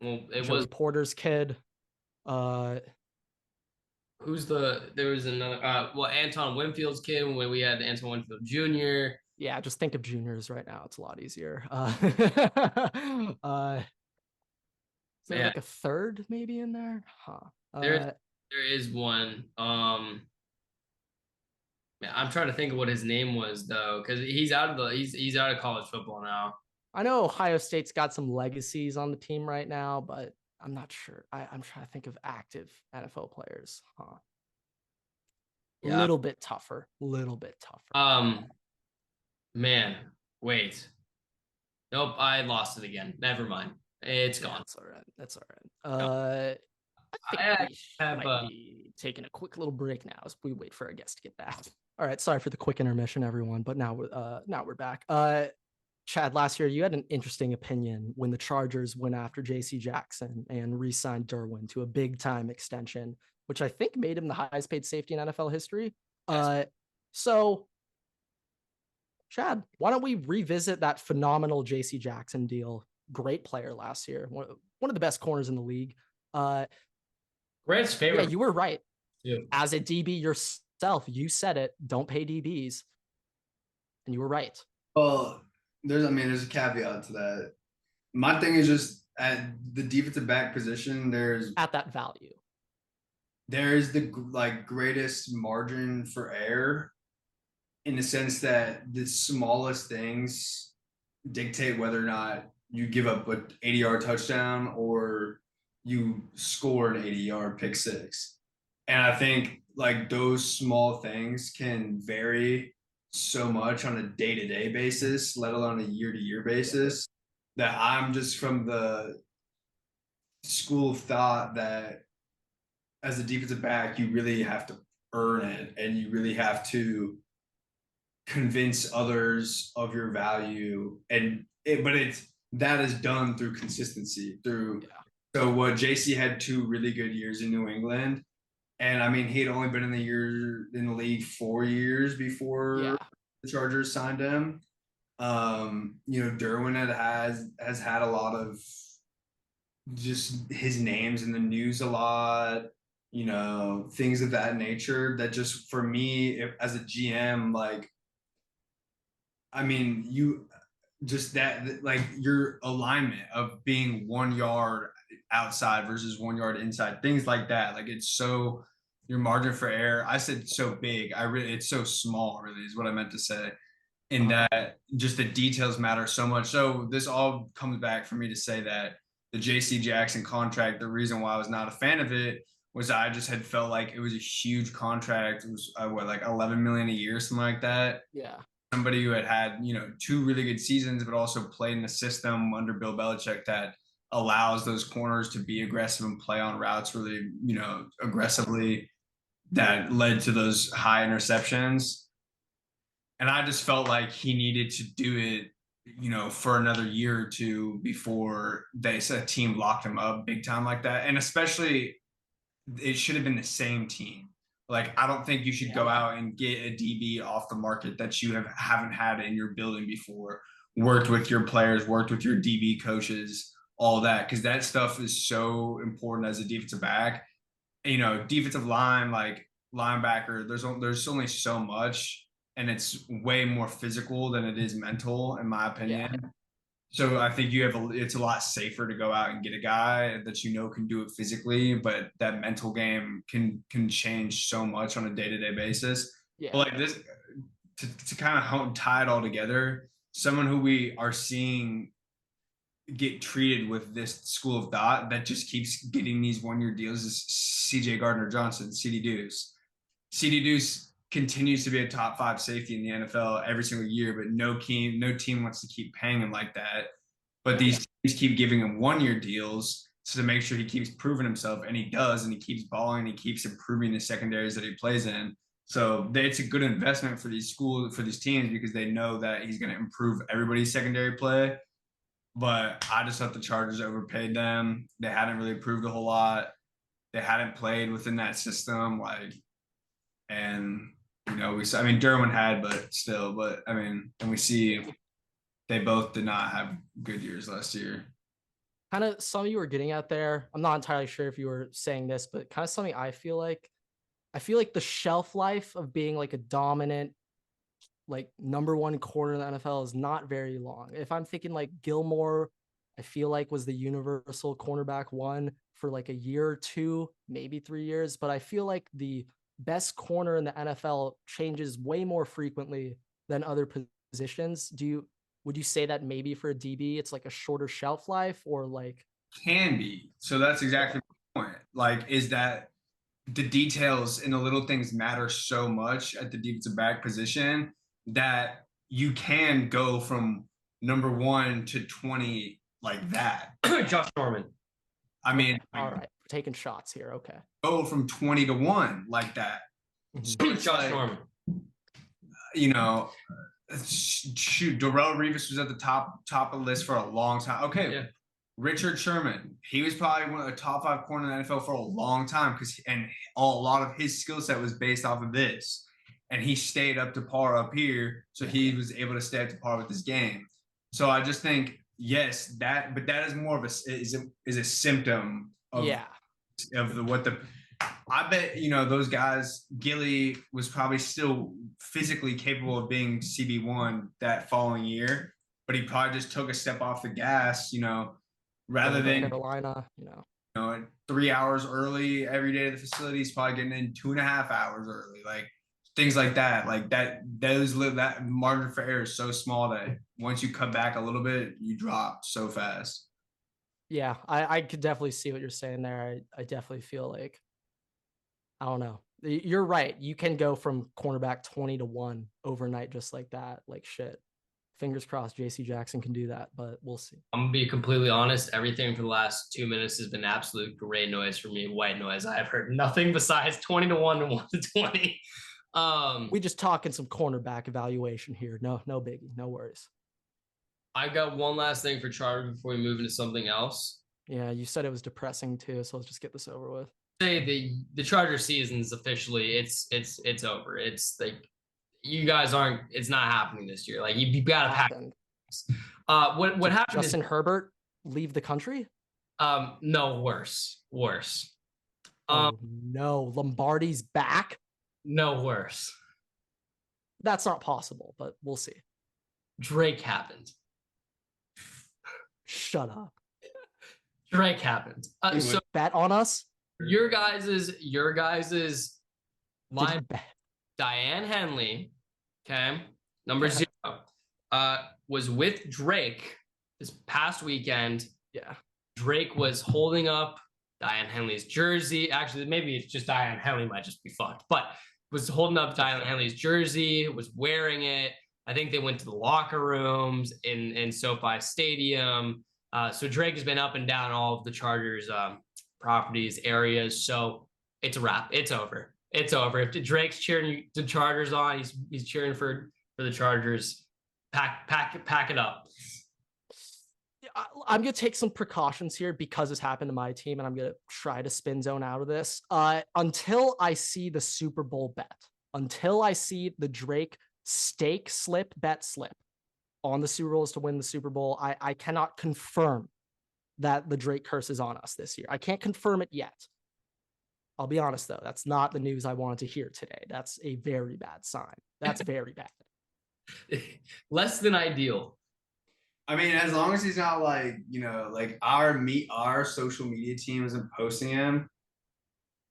Well, it Joey was Porter's kid. There was another. Anton Winfield's kid when we had Anton Winfield Jr. Yeah, just think of juniors right now. It's a lot easier. Is there like a third maybe in there? There is one. I'm trying to think of what his name was though, because he's out of college football now. I know Ohio State's got some legacies on the team right now, but I'm not sure. I'm trying to think of active NFL players. Yeah. Little bit tougher. Man, wait. Nope, I lost it again. Never mind. It's gone. That's all right. I think we might be taking a quick little break now as we wait for our guest to get back. All right, sorry for the quick intermission, everyone, but now we're back. Chad, last year you had an interesting opinion when the Chargers went after J.C. Jackson and re-signed Derwin to a big-time extension, which I think made him the highest-paid safety in NFL history. So, Chad, why don't we revisit that phenomenal J.C. Jackson deal? Great player last year, one of the best corners in the league. Grant's favorite. Yeah, you were right. Yeah. As a DB yourself, you said it. Don't pay DBs, and you were right. Well, there's a caveat to that. My thing is just at the defensive back position, there's at that value. There is the greatest margin for error in the sense that the smallest things dictate whether or not you give up an 80-yard touchdown or you score an 80-yard pick six. And I think those small things can vary so much on a day-to-day basis, let alone a year-to-year basis, that I'm just from the school of thought that as a defensive back, you really have to earn it and you really have to convince others of your value. That is done through consistency, So what JC had 2 really good years in New England. And he had only been in the league 4 years before the Chargers signed him. Derwin has had a lot of just his name's in the news a lot, things of that nature that just for me as a GM, your alignment of being 1 yard outside versus 1 yard inside, things like that. It's so your margin for error. I said so big. It's so small, really, is what I meant to say. In that just the details matter so much. So this all comes back for me to say that the J.C. Jackson contract, the reason why I was not a fan of it was I just had felt like it was a huge contract. It was $11 million a year, something like that. Yeah. Somebody who had 2 really good seasons, but also played in a system under Bill Belichick that allows those corners to be aggressive and play on routes really, aggressively, that led to those high interceptions. And I just felt like he needed to do it, for another year or 2 before a team locked him up big time like that. And especially, it should have been the same team. I don't think you should go out and get a DB off the market that you haven't had in your building before, worked with your players, worked with your DB coaches, all that, because that stuff is so important as a defensive back. Defensive line, linebacker, there's only so much, and it's way more physical than it is mental, in my opinion. Yeah. So I think it's a lot safer to go out and get a guy that can do it physically, but that mental game can change so much on a day-to-day basis. Yeah. But this, to kind of tie it all together, someone who we are seeing get treated with this school of thought that just keeps getting these 1-year deals is CJ Gardner-Johnson, CD Deuce. CD Deuce continues to be a top 5 safety in the NFL every single year, but no team wants to keep paying him like that. But these teams keep giving him 1-year deals. to make sure he keeps proving himself, and he does, and he keeps balling, and he keeps improving the secondaries that he plays in. So it's a good investment for these schools, for these teams, because they know that he's going to improve everybody's secondary play. But I just thought the Chargers overpaid them. They hadn't really improved a whole lot. They hadn't played within that system, and Derwin had, but still, and we see they both did not have good years last year. Kind of some of you were getting at there. I'm not entirely sure if you were saying this, but kind of something I feel like the shelf life of being like a dominant, like number one corner in the NFL is not very long. If I'm thinking like Gilmore, I feel like was the universal cornerback one for like a year or two, maybe 3 years. But I feel like the best corner in the NFL changes way more frequently than other positions. Would you say that maybe for a DB, it's like a shorter shelf life, or like? Can be. So that's exactly the point. Like, is that the details and the little things matter so much at the defensive back position that you can go from number 1 to 20 like that. Josh Norman. I mean, all right, we're taking shots here. Okay. Go from 20 to 1 like that. So Josh Norman. Shoot, Darrelle Revis was at the top of the list for a long time. Okay. Yeah. Richard Sherman, he was probably one of the top 5 corners in the NFL for a long time, and a lot of his skill set was based off of this, and he stayed up to par up here, so he was able to stay up to par with his game. So I just think, yes, but that is more of a symptom of I bet those guys. Gilly was probably still physically capable of being CB1 that following year, but he probably just took a step off the gas, rather than Carolina, 3 hours early every day to the facility. He's probably getting in 2.5 hours early, like things like that. Like that margin for error is so small that once you cut back a little bit, you drop so fast. Yeah, I could definitely see what you're saying there. I definitely feel like, I don't know. You're right. You can go from cornerback 20 to 1 overnight just like that. Like, shit. Fingers crossed JC Jackson can do that, but we'll see. I'm going to be completely honest. Everything for the last 2 minutes has been absolute gray noise for me, white noise. I have heard nothing besides 20 to 1 and 1 to 20. We just talking some cornerback evaluation here. No biggie. No worries. I got one last thing for Charter before we move into something else. Yeah, you said it was depressing too, so let's just get this over with. Say the Charger season is officially it's over. It's like you guys aren't. It's not happening this year. Like you got to pack. What happened? Justin Herbert leave the country? No, worse. Oh no, Lombardi's back. No, worse. That's not possible, but we'll see. Drake happened. Shut up. Drake happened. So bet on us. Your guys's line, Diane Henley, okay, number 0, was with Drake this past weekend. Yeah. Drake was holding up Diane Henley's jersey. Actually, maybe it's just Diane Henley might just be fucked, but was holding up Diane Henley's jersey, was wearing it. I think they went to the locker rooms in SoFi Stadium. So Drake has been up and down all of the Chargers properties, areas. So it's a wrap. It's over. If Drake's cheering the Chargers on, he's cheering for the Chargers. Pack it up. I'm gonna take some precautions here because this happened to my team, and I'm gonna try to spin zone out of this. Until I see the Super Bowl bet, until I see the Drake stake slip, bet slip on the Super Bowl is to win the Super Bowl, I cannot confirm that the Drake curse is on us this year. I can't confirm it yet. I'll be honest, though. That's not the news I wanted to hear today. That's a very bad sign. That's very bad. Less than ideal. I mean, as long as he's not like our social media team isn't posting him,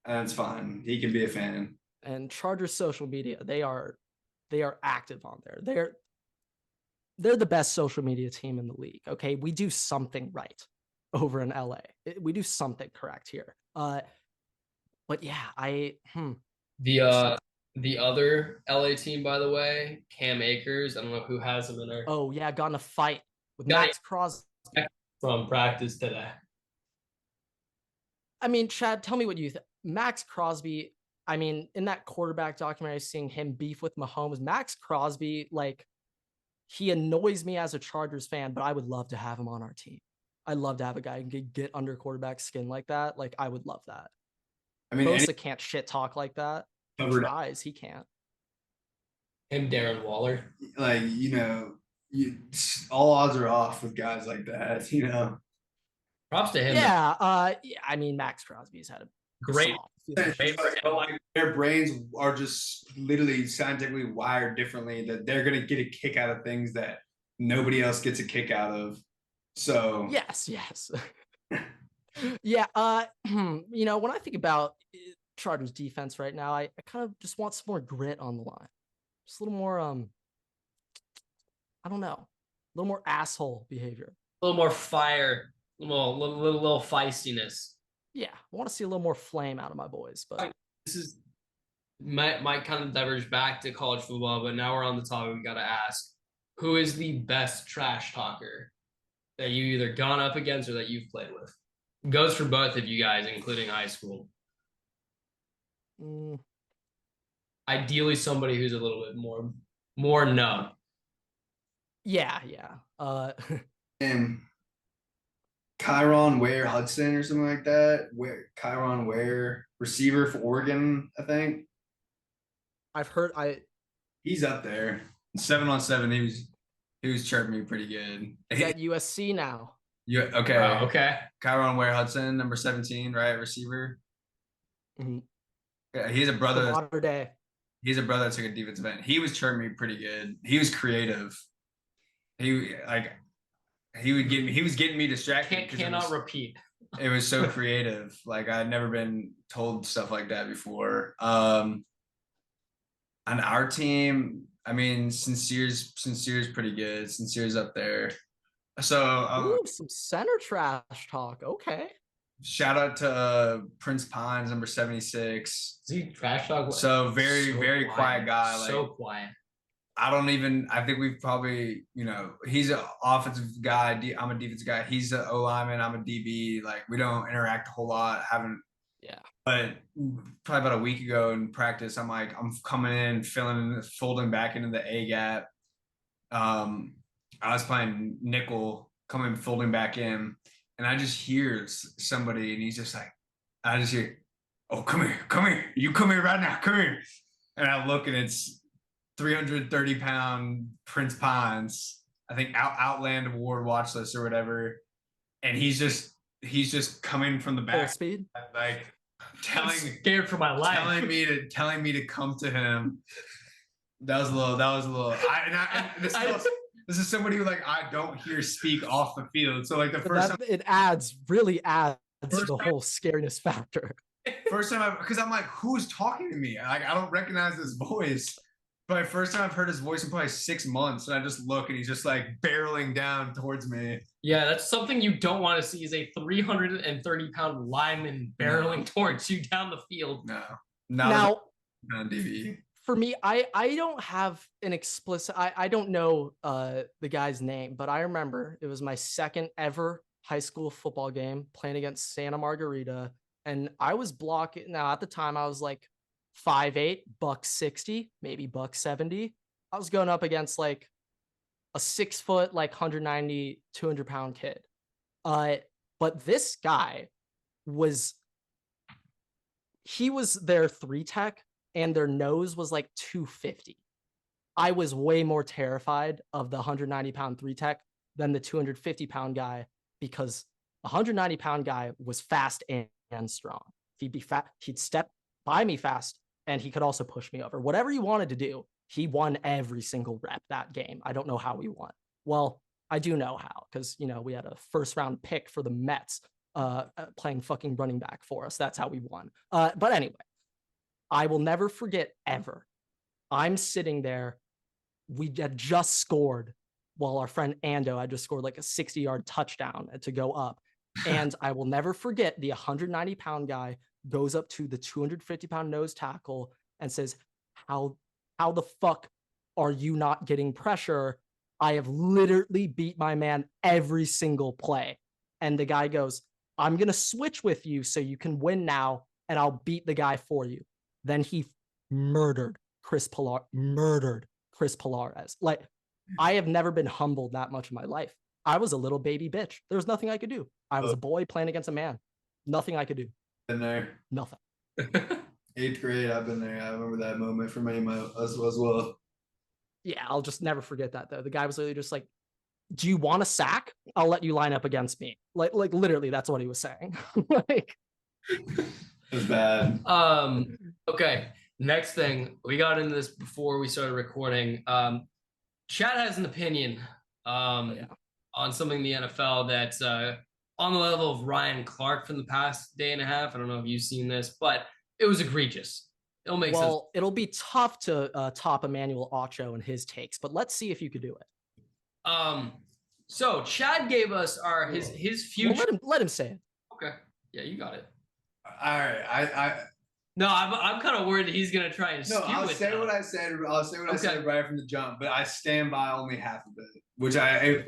that's fine. He can be a fan. And Chargers social media, they are active on there. They're the best social media team in the league. Okay, we do something right over in LA. We do something correct here. But yeah, the other LA team, by the way, Cam Akers. I don't know who has him in there. Oh yeah, got in a fight with Max Crosby from practice today. I mean, Chad, tell me what you think. Max Crosby, I mean, in that quarterback documentary, seeing him beef with Mahomes, Max Crosby, like, he annoys me as a Chargers fan, but I would love to have him on our team. I'd love to have a guy who can get under quarterback skin like that. Like, I would love that. I mean, Bosa can't shit talk like that. He tries, he can't. Him, Darren Waller. like, all odds are off with guys like that, Props to him. Yeah, I mean, Max Crosby's had a Great. But like their brains are just literally scientifically wired differently, that they're gonna get a kick out of things that nobody else gets a kick out of. So yes. Yeah, when I think about Chargers defense right now, I kind of just want some more grit on the line. Just a little more I don't know, a little more asshole behavior. A little more fire, a little feistiness. Yeah, I want to see a little more flame out of my boys. But this is might kind of diverge back to college football, but now we're on the topic. We got to ask, who is the best trash talker that you either gone up against or that you've played with? It goes for both of you guys, including high school. Ideally, somebody who's a little bit more known. Yeah. And Kyron Ware Hudson or something like that. Kyron Ware, receiver for Oregon, I think. I've heard. He's up there. 7-on-7. He was chirping me pretty good. He's at USC now. Yeah. Okay. Okay. Kyron Ware Hudson, number 17, right? Receiver. Mm-hmm. Yeah, he's a brother. Water day. He's a brother that took a defensive end. He was chirping me pretty good. He was creative. He was getting me distracted. Cannot repeat. It was so creative. Like, I'd never been told stuff like that before. On our team, I mean, Sincere's pretty good. Sincere's up there. So some center trash talk. Okay. Shout out to Prince Pines, number 76. Is he trash talk? So very quiet guy. Like, so quiet. I think we've probably, he's an offensive guy. I'm a defensive guy. He's an O lineman. I'm a DB. Like, we don't interact a whole lot. Yeah. But probably about a week ago in practice, I'm coming in, folding back into the A gap. I was playing nickel, folding back in, and I just hear somebody, and he's just like, I just hear, "Oh, come here. You come here right now. Come here." And I look, and it's 330-pound Prince Pines, I think Outland Award watch list or whatever, and he's just coming from the back, full speed, like scared for my life, telling me to come to him. That was a little. This is somebody who, like, I don't hear speak off the field. So, like, the first time, it really adds to the whole scariness factor. First time, because I'm like, who's talking to me? Like, I don't recognize his voice. But first time I've heard his voice in probably 6 months, and I just look, and he's just like barreling down towards me. Yeah, that's something you don't want to see, is a 330-pound lineman barreling towards you down the field. No, now on DB. For me, I don't have an explicit. I don't know the guy's name, but I remember it was my second ever high school football game playing against Santa Margarita, and I was blocking. Now at the time I was like 5'8", $160, maybe $170. I was going up against like a 6 foot, like 190, 200-pound kid. But this guy was their 3 tech, and their nose was like 250. I was way more terrified of the 190-pound 3 tech than the 250-pound guy, because a 190-pound guy was fast and strong. He'd be fat. He'd step by me fast, and he could also push me over. Whatever he wanted to do, he won every single rep that game. I don't know how he won. Well, I do know how, because, we had a first-round pick for the Mets playing fucking running back for us. That's how we won. But anyway, I will never forget ever. I'm sitting there. We had just scored while our friend Ando had just scored like a 60-yard touchdown to go up. And I will never forget, the 190-pound guy goes up to the 250-pound nose tackle and says, how the fuck are you not getting pressure? I have literally beat my man every single play. And the guy goes, I'm going to switch with you so you can win now, and I'll beat the guy for you. Then he murdered Chris Pilares. Like, I have never been humbled that much in my life. I was a little baby bitch. There was nothing I could do. I was a boy playing against a man. Nothing I could do. Been there. Nothing. 8th grade, I've been there. I remember that moment for me as well. Yeah, I'll just never forget that, though. The guy was literally just like, do you want a sack? I'll let you line up against me. Like literally, that's what he was saying. Like, it was bad. Okay. Next thing, we got into this before we started recording. Chad has an opinion on something in the NFL that's on the level of Ryan Clark from the past day and a half. I don't know if you've seen this, but it was egregious. It'll make sense. It'll be tough to top Emmanuel Ocho and his takes, but let's see if you could do it. So Chad gave us his future. Well, let him say it. Okay. Yeah, you got it. All right. No, I'm kind of worried that he's gonna try and skew it. I'll say what I said right from the jump, but I stand by only half of it, which I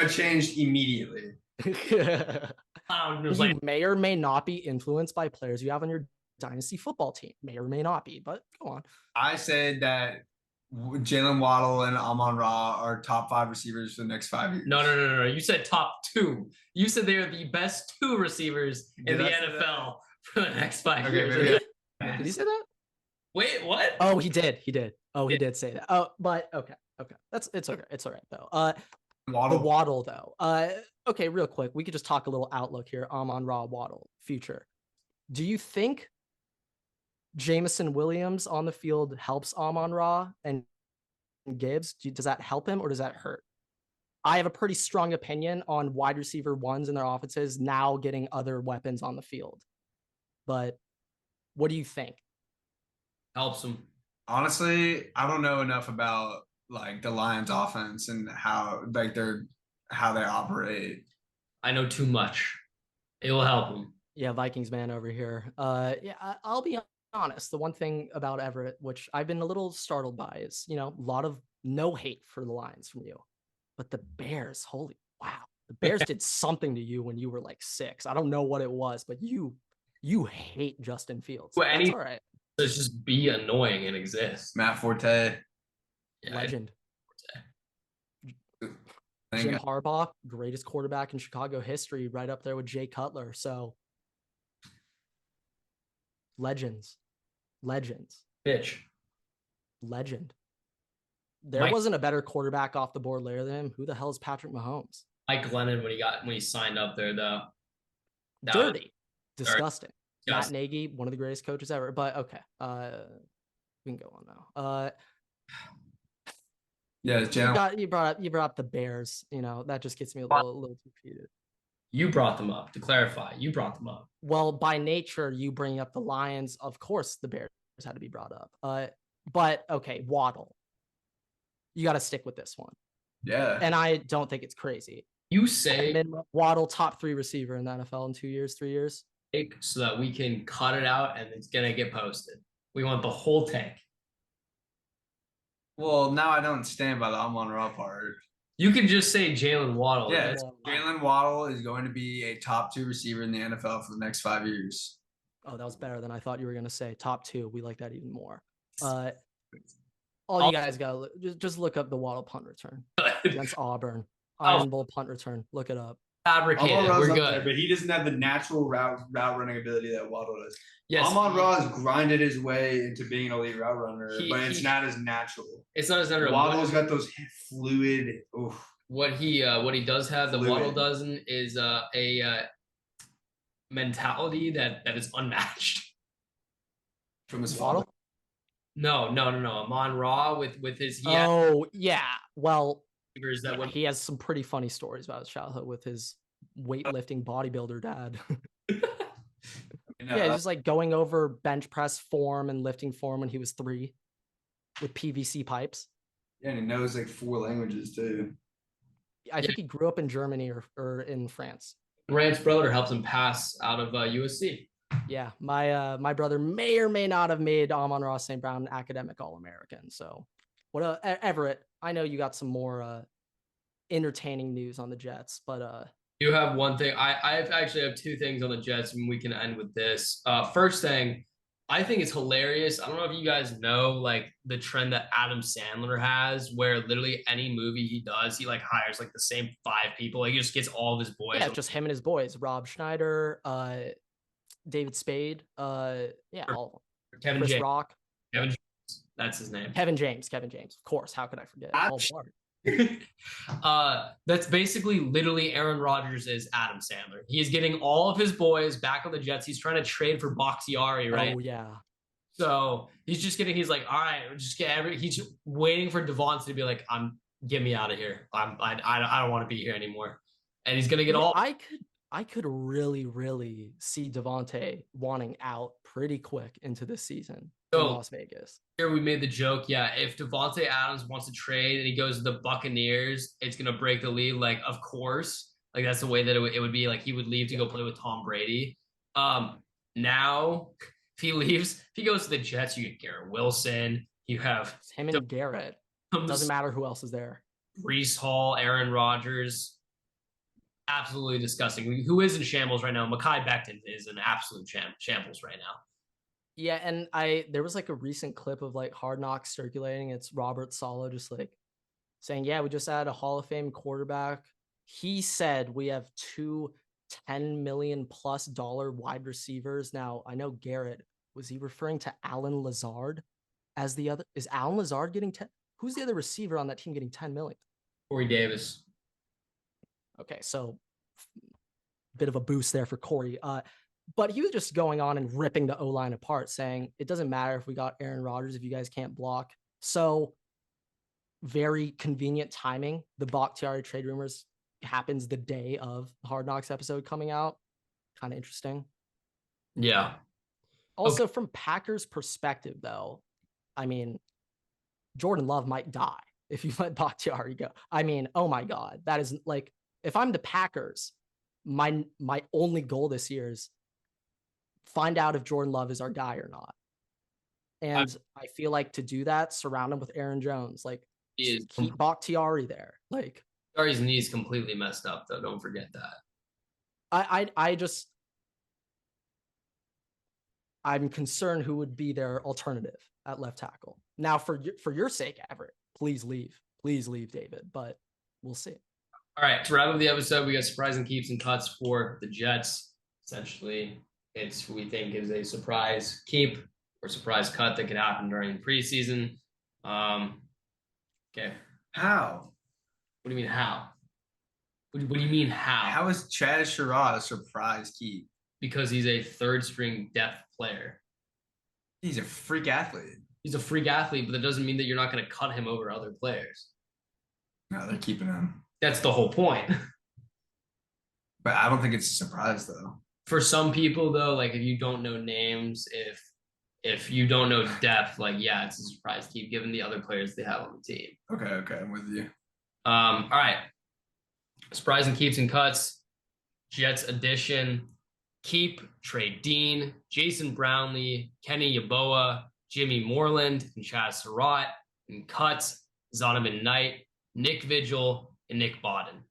changed immediately. You may or may not be influenced by players you have on your dynasty football team. May or may not be, but go on. I said that JAYLEN WADDLE and Amon-Ra are top 5 receivers for the next 5 years. No. You said top 2. You said they are the best 2 receivers in the NFL for the next 5 years. Maybe. Did he say that? Wait, what? Oh, he did. Oh, he did say that. Oh, but okay. It's okay. It's all right though. The Waddle though. Okay, real quick, we could just talk a little outlook here. Amon-Ra, Waddle, future. Do you think Jameson Williams on the field helps Amon-Ra and Gibbs? Does that help him or does that hurt? I have a pretty strong opinion on wide receiver ones in their offenses now getting other weapons on the field. But what do you think? Helps them. Honestly, I don't know enough about like the Lions offense and how they operate. I know too much. It will help them. Yeah, Vikings man over here. I'll be honest. The one thing about Everett, which I've been a little startled by, is a lot of no hate for the Lions from you, but the Bears, holy wow, the Bears did something to you when you were like 6. I don't know what it was, but you hate Justin Fields. Well, that's all right. Let's just be annoying and exist. Matt Forte, legend. Jim Harbaugh, greatest quarterback in Chicago history, right up there with Jay Cutler. So legends. Bitch. Legend. There wasn't a better quarterback off the board later than him. Who the hell is Patrick Mahomes? Mike Glennon when he signed up there though. Dirty. Disgusting. Matt Nagy, one of the greatest coaches ever. But okay. We can go on now. Yeah, you brought up the Bears. That just gets me a little too heated. You brought them up. To clarify, you brought them up. Well, by nature, you bring up the Lions. Of course, the Bears had to be brought up. But okay, Waddle. You got to stick with this one. Yeah. And I don't think it's crazy. You say Waddle, top 3 receiver in the NFL in 2 years, 3 years. So that we can cut it out and it's gonna get posted. We want the whole tank. Well, now I don't stand by the Amon-Ra part. You can just say JAYLEN WADDLE. Yeah, JAYLEN WADDLE is going to be a top 2 receiver in the NFL for the next 5 years. Oh, that was better than I thought you were going to say. Top 2. We like that even more. All you guys got to just look up the Waddle punt return against Auburn. Iron Bowl punt return. Look it up. Fabricated. We're good. There, but he doesn't have the natural route running ability that Waddle does. Yes, Amon-Ra has grinded his way into being an elite route runner, but it's not as natural. It's not as natural. Waddle's got those fluid. Oof. What he does have that Waddle doesn't is a mentality that is unmatched. From his Waddle? father. No. Amon-Ra with his. Yeah. Well. That he has some pretty funny stories about his childhood with his weightlifting bodybuilder dad. Yeah, just like going over bench press form and lifting form when he was 3 with PVC pipes. Yeah, and he knows like 4 languages too. I think he grew up in Germany or in France. Grant's brother helps him pass out of USC. Yeah, my brother may or may not have made Amon-Ra St. Brown academic All-American. So Everett, I know you got some more entertaining news on the Jets, but You have one thing. I actually have two things on the Jets, and we can end with this. First thing, I think it's hilarious. I don't know if you guys know like the trend that Adam Sandler has, where literally any movie he does, he like hires like the same 5 people. Like he just gets all of his boys. Yeah, it's just him and his boys. Rob Schneider, David Spade, yeah, all Kevin Chris James. Rock. Kevin James. That's his name. Kevin James. Of course. How could I forget? Paul Blart. That's basically literally Aaron Rodgers is Adam Sandler. He's getting all of his boys back on the Jets. He's trying to trade for Bakhtiari, right? Oh yeah. So he's like, all right, just he's waiting for Devontae to be like, get me out of here. I don't want to be here anymore. And he's gonna get all. I could really see Devontae wanting out pretty quick into this season in Las Vegas. Here we made the joke, yeah. If Devontae Adams wants to trade and he goes to the Buccaneers, it's gonna break the league. Like, of course, like that's the way that it would be. Like he would leave to go play with Tom Brady. Now if he leaves, if he goes to the Jets, you get Garrett Wilson. You have it's him and Garrett. Doesn't matter who else is there. Breece Hall, Aaron Rodgers. Absolutely disgusting. Who is in shambles right now? Mekhi Becton is an absolute shambles right now. Yeah, and there was like a recent clip of like Hard Knocks circulating. It's Robert Saleh just like saying, yeah, we just added a Hall of Fame quarterback. He said we have two $10 million+ wide receivers. Now, I know Garrett, was he referring to Alan Lazard as the other? Is Alan Lazard getting 10? Who's the other receiver on that team getting 10 million? Corey Davis. Okay, so bit of a boost there for Corey. But he was just going on and ripping the O-line apart, saying it doesn't matter if we got Aaron Rodgers if you guys can't block. So very convenient timing. The Bakhtiari trade rumors happens the day of the Hard Knocks episode coming out. Kind of interesting. Yeah. Also, from Packers' perspective, though, I mean, Jordan Love might die if you let Bakhtiari go. I mean, oh my God, that is like, if I'm the Packers, my only goal this year is find out if Jordan Love is our guy or not. And I feel like to do that, surround him with Aaron Jones. Like, keep Bakhtiari there. Like, Bakhtiari's knee's completely messed up, though. Don't forget that. I'm concerned who would be their alternative at left tackle. Now, for your sake, Everett, please leave, David. But we'll see. All right, to wrap up the episode, we got surprising keeps and cuts for the Jets. Essentially, it's who we think is a surprise keep or surprise cut that could happen during the preseason. Okay. How? What do you mean how? What do you mean how? How is Chad Sherrod a surprise keep? Because he's a third string depth player. He's a freak athlete. He's a freak athlete, but that doesn't mean that you're not going to cut him over other players. No, they're keeping him. That's the whole point. But I don't think it's a surprise, though. For some people, though, like if you don't know names, if you don't know depth, like, yeah, it's a surprise keep given the other players they have on the team. Okay, I'm with you. All right. Surprising keeps and cuts. Jets edition. Keep Trey Dean, Jason Brownlee, Kenny Yeboah, Jimmy Moreland, and Chaz Surratt. And cuts, Zonovan Knight, Nick Vigil, and Nick Bodden.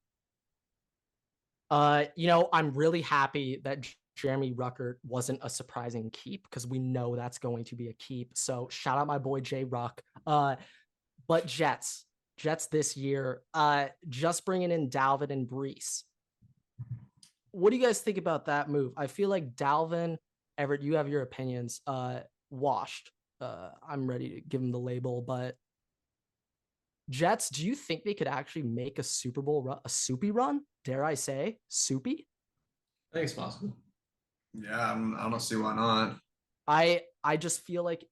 I'm really happy that Jeremy Ruckert wasn't a surprising keep because we know that's going to be a keep. So shout out my boy Jay Ruck. But Jets this year, just bringing in Dalvin and Breece. What do you guys think about that move? I feel like Dalvin, Everett, you have your opinions. Washed. I'm ready to give him the label, but Jets, do you think they could actually make a Super Bowl run, a soupy run? Dare I say, soupy? I think it's possible. Yeah, I don't see why not. I just feel like,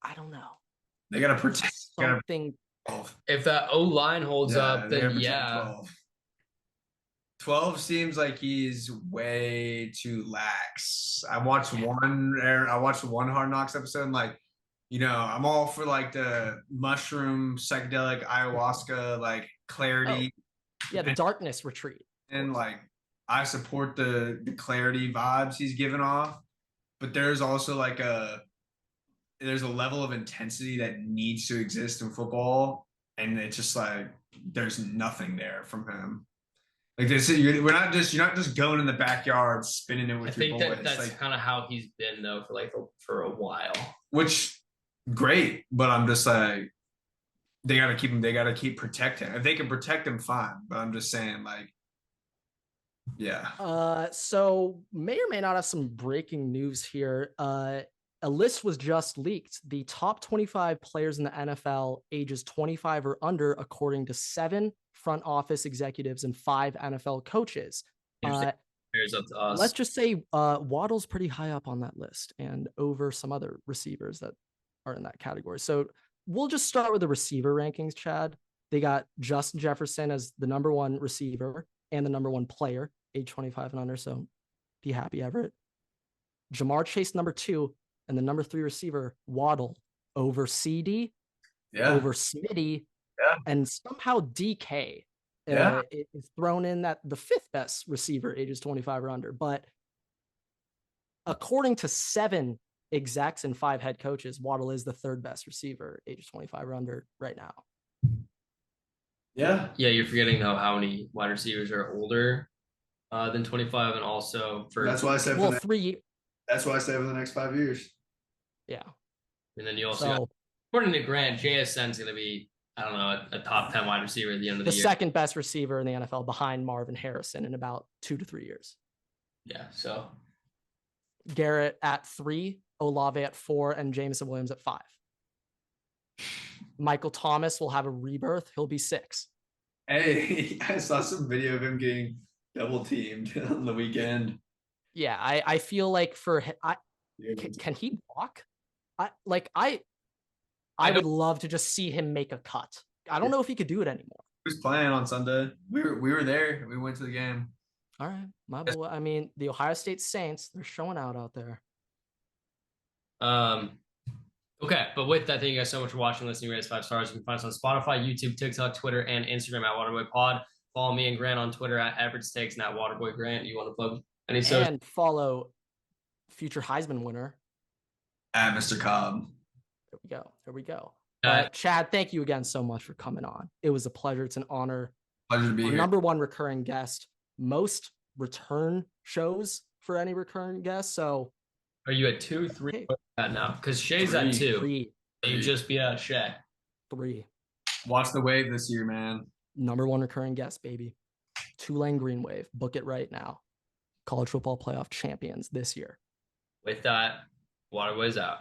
I don't know. They got to protect something. If that O-line holds up, then yeah. 12 seems like he's way too lax. I watched one Hard Knocks episode and like, I'm all for like the mushroom, psychedelic, ayahuasca, like clarity. Oh, yeah, the darkness retreat. And like, I support the clarity vibes he's giving off, but there's also like there's a level of intensity that needs to exist in football. And it's just like, there's nothing there from him. Like this, we're not just you're not just going in the backyard spinning it I with your think boys. that's like, kind of how he's been though for a while. which great, but I'm just like they got to keep him. They got to keep protecting. If they can protect him, fine. But I'm just saying, like, yeah. So may or may not have some breaking news here. A list was just leaked. The top 25 players in the NFL ages 25 or under, according to 7 front office executives and 5 NFL coaches. Here's up to us. Let's just say Waddle's pretty high up on that list and over some other receivers that are in that category. So we'll just start with the receiver rankings, Chad. They got Justin Jefferson as the number 1 receiver and the number 1 player, age 25 and under. So be happy, Everett. Jamar Chase, number 2, and the number 3 receiver, Waddle, over CD, over Smitty, and somehow DK is thrown in that the 5th best receiver, ages 25 or under. But according to 7 execs and 5 head coaches, Waddle is the 3rd best receiver, ages 25 or under right now. Yeah, you're forgetting though how many wide receivers are older than 25, and also for That's why I said That's why I say for the next 5 years. Yeah, and then you also got, according to Grant, JSN's going to be, I don't know, a top 10 wide receiver at the end of the year. The 2nd best receiver in the NFL behind Marvin Harrison in about 2 to 3 years. Yeah, so Garrett at 3, Olave at 4, and Jameson Williams at 5. Michael Thomas will have a rebirth. He'll be 6. Hey, I saw some video of him getting double teamed on the weekend. Yeah, I feel like can he block? I would love to just see him make a cut. I don't know if he could do it anymore. He was playing on Sunday. We were there. We went to the game. All right, my boy. I mean, the Ohio State Saints, they're showing out there. Okay, but with that, thank you guys so much for watching, listening, rate us 5 stars. You can find us on Spotify, YouTube, TikTok, Twitter, and Instagram at Waterboy Pod. Follow me and Grant on Twitter at Everett Takes and at Waterboy Grant. You want to plug any social? And follow future Heisman winner at Mr. Cobb. There we go. Chad, thank you again so much for coming on. It was a pleasure. It's an honor. Pleasure to be here. Number 1 recurring guest. Most return shows for any recurring guest. So are you at 2, 3 now? Because Shay's at 2. 3. You just beat out Shay. 3. Watch the wave this year, man. Number 1 recurring guest, baby. Tulane Green Wave. Book it right now. College football playoff champions this year. With that, Waterboy's out.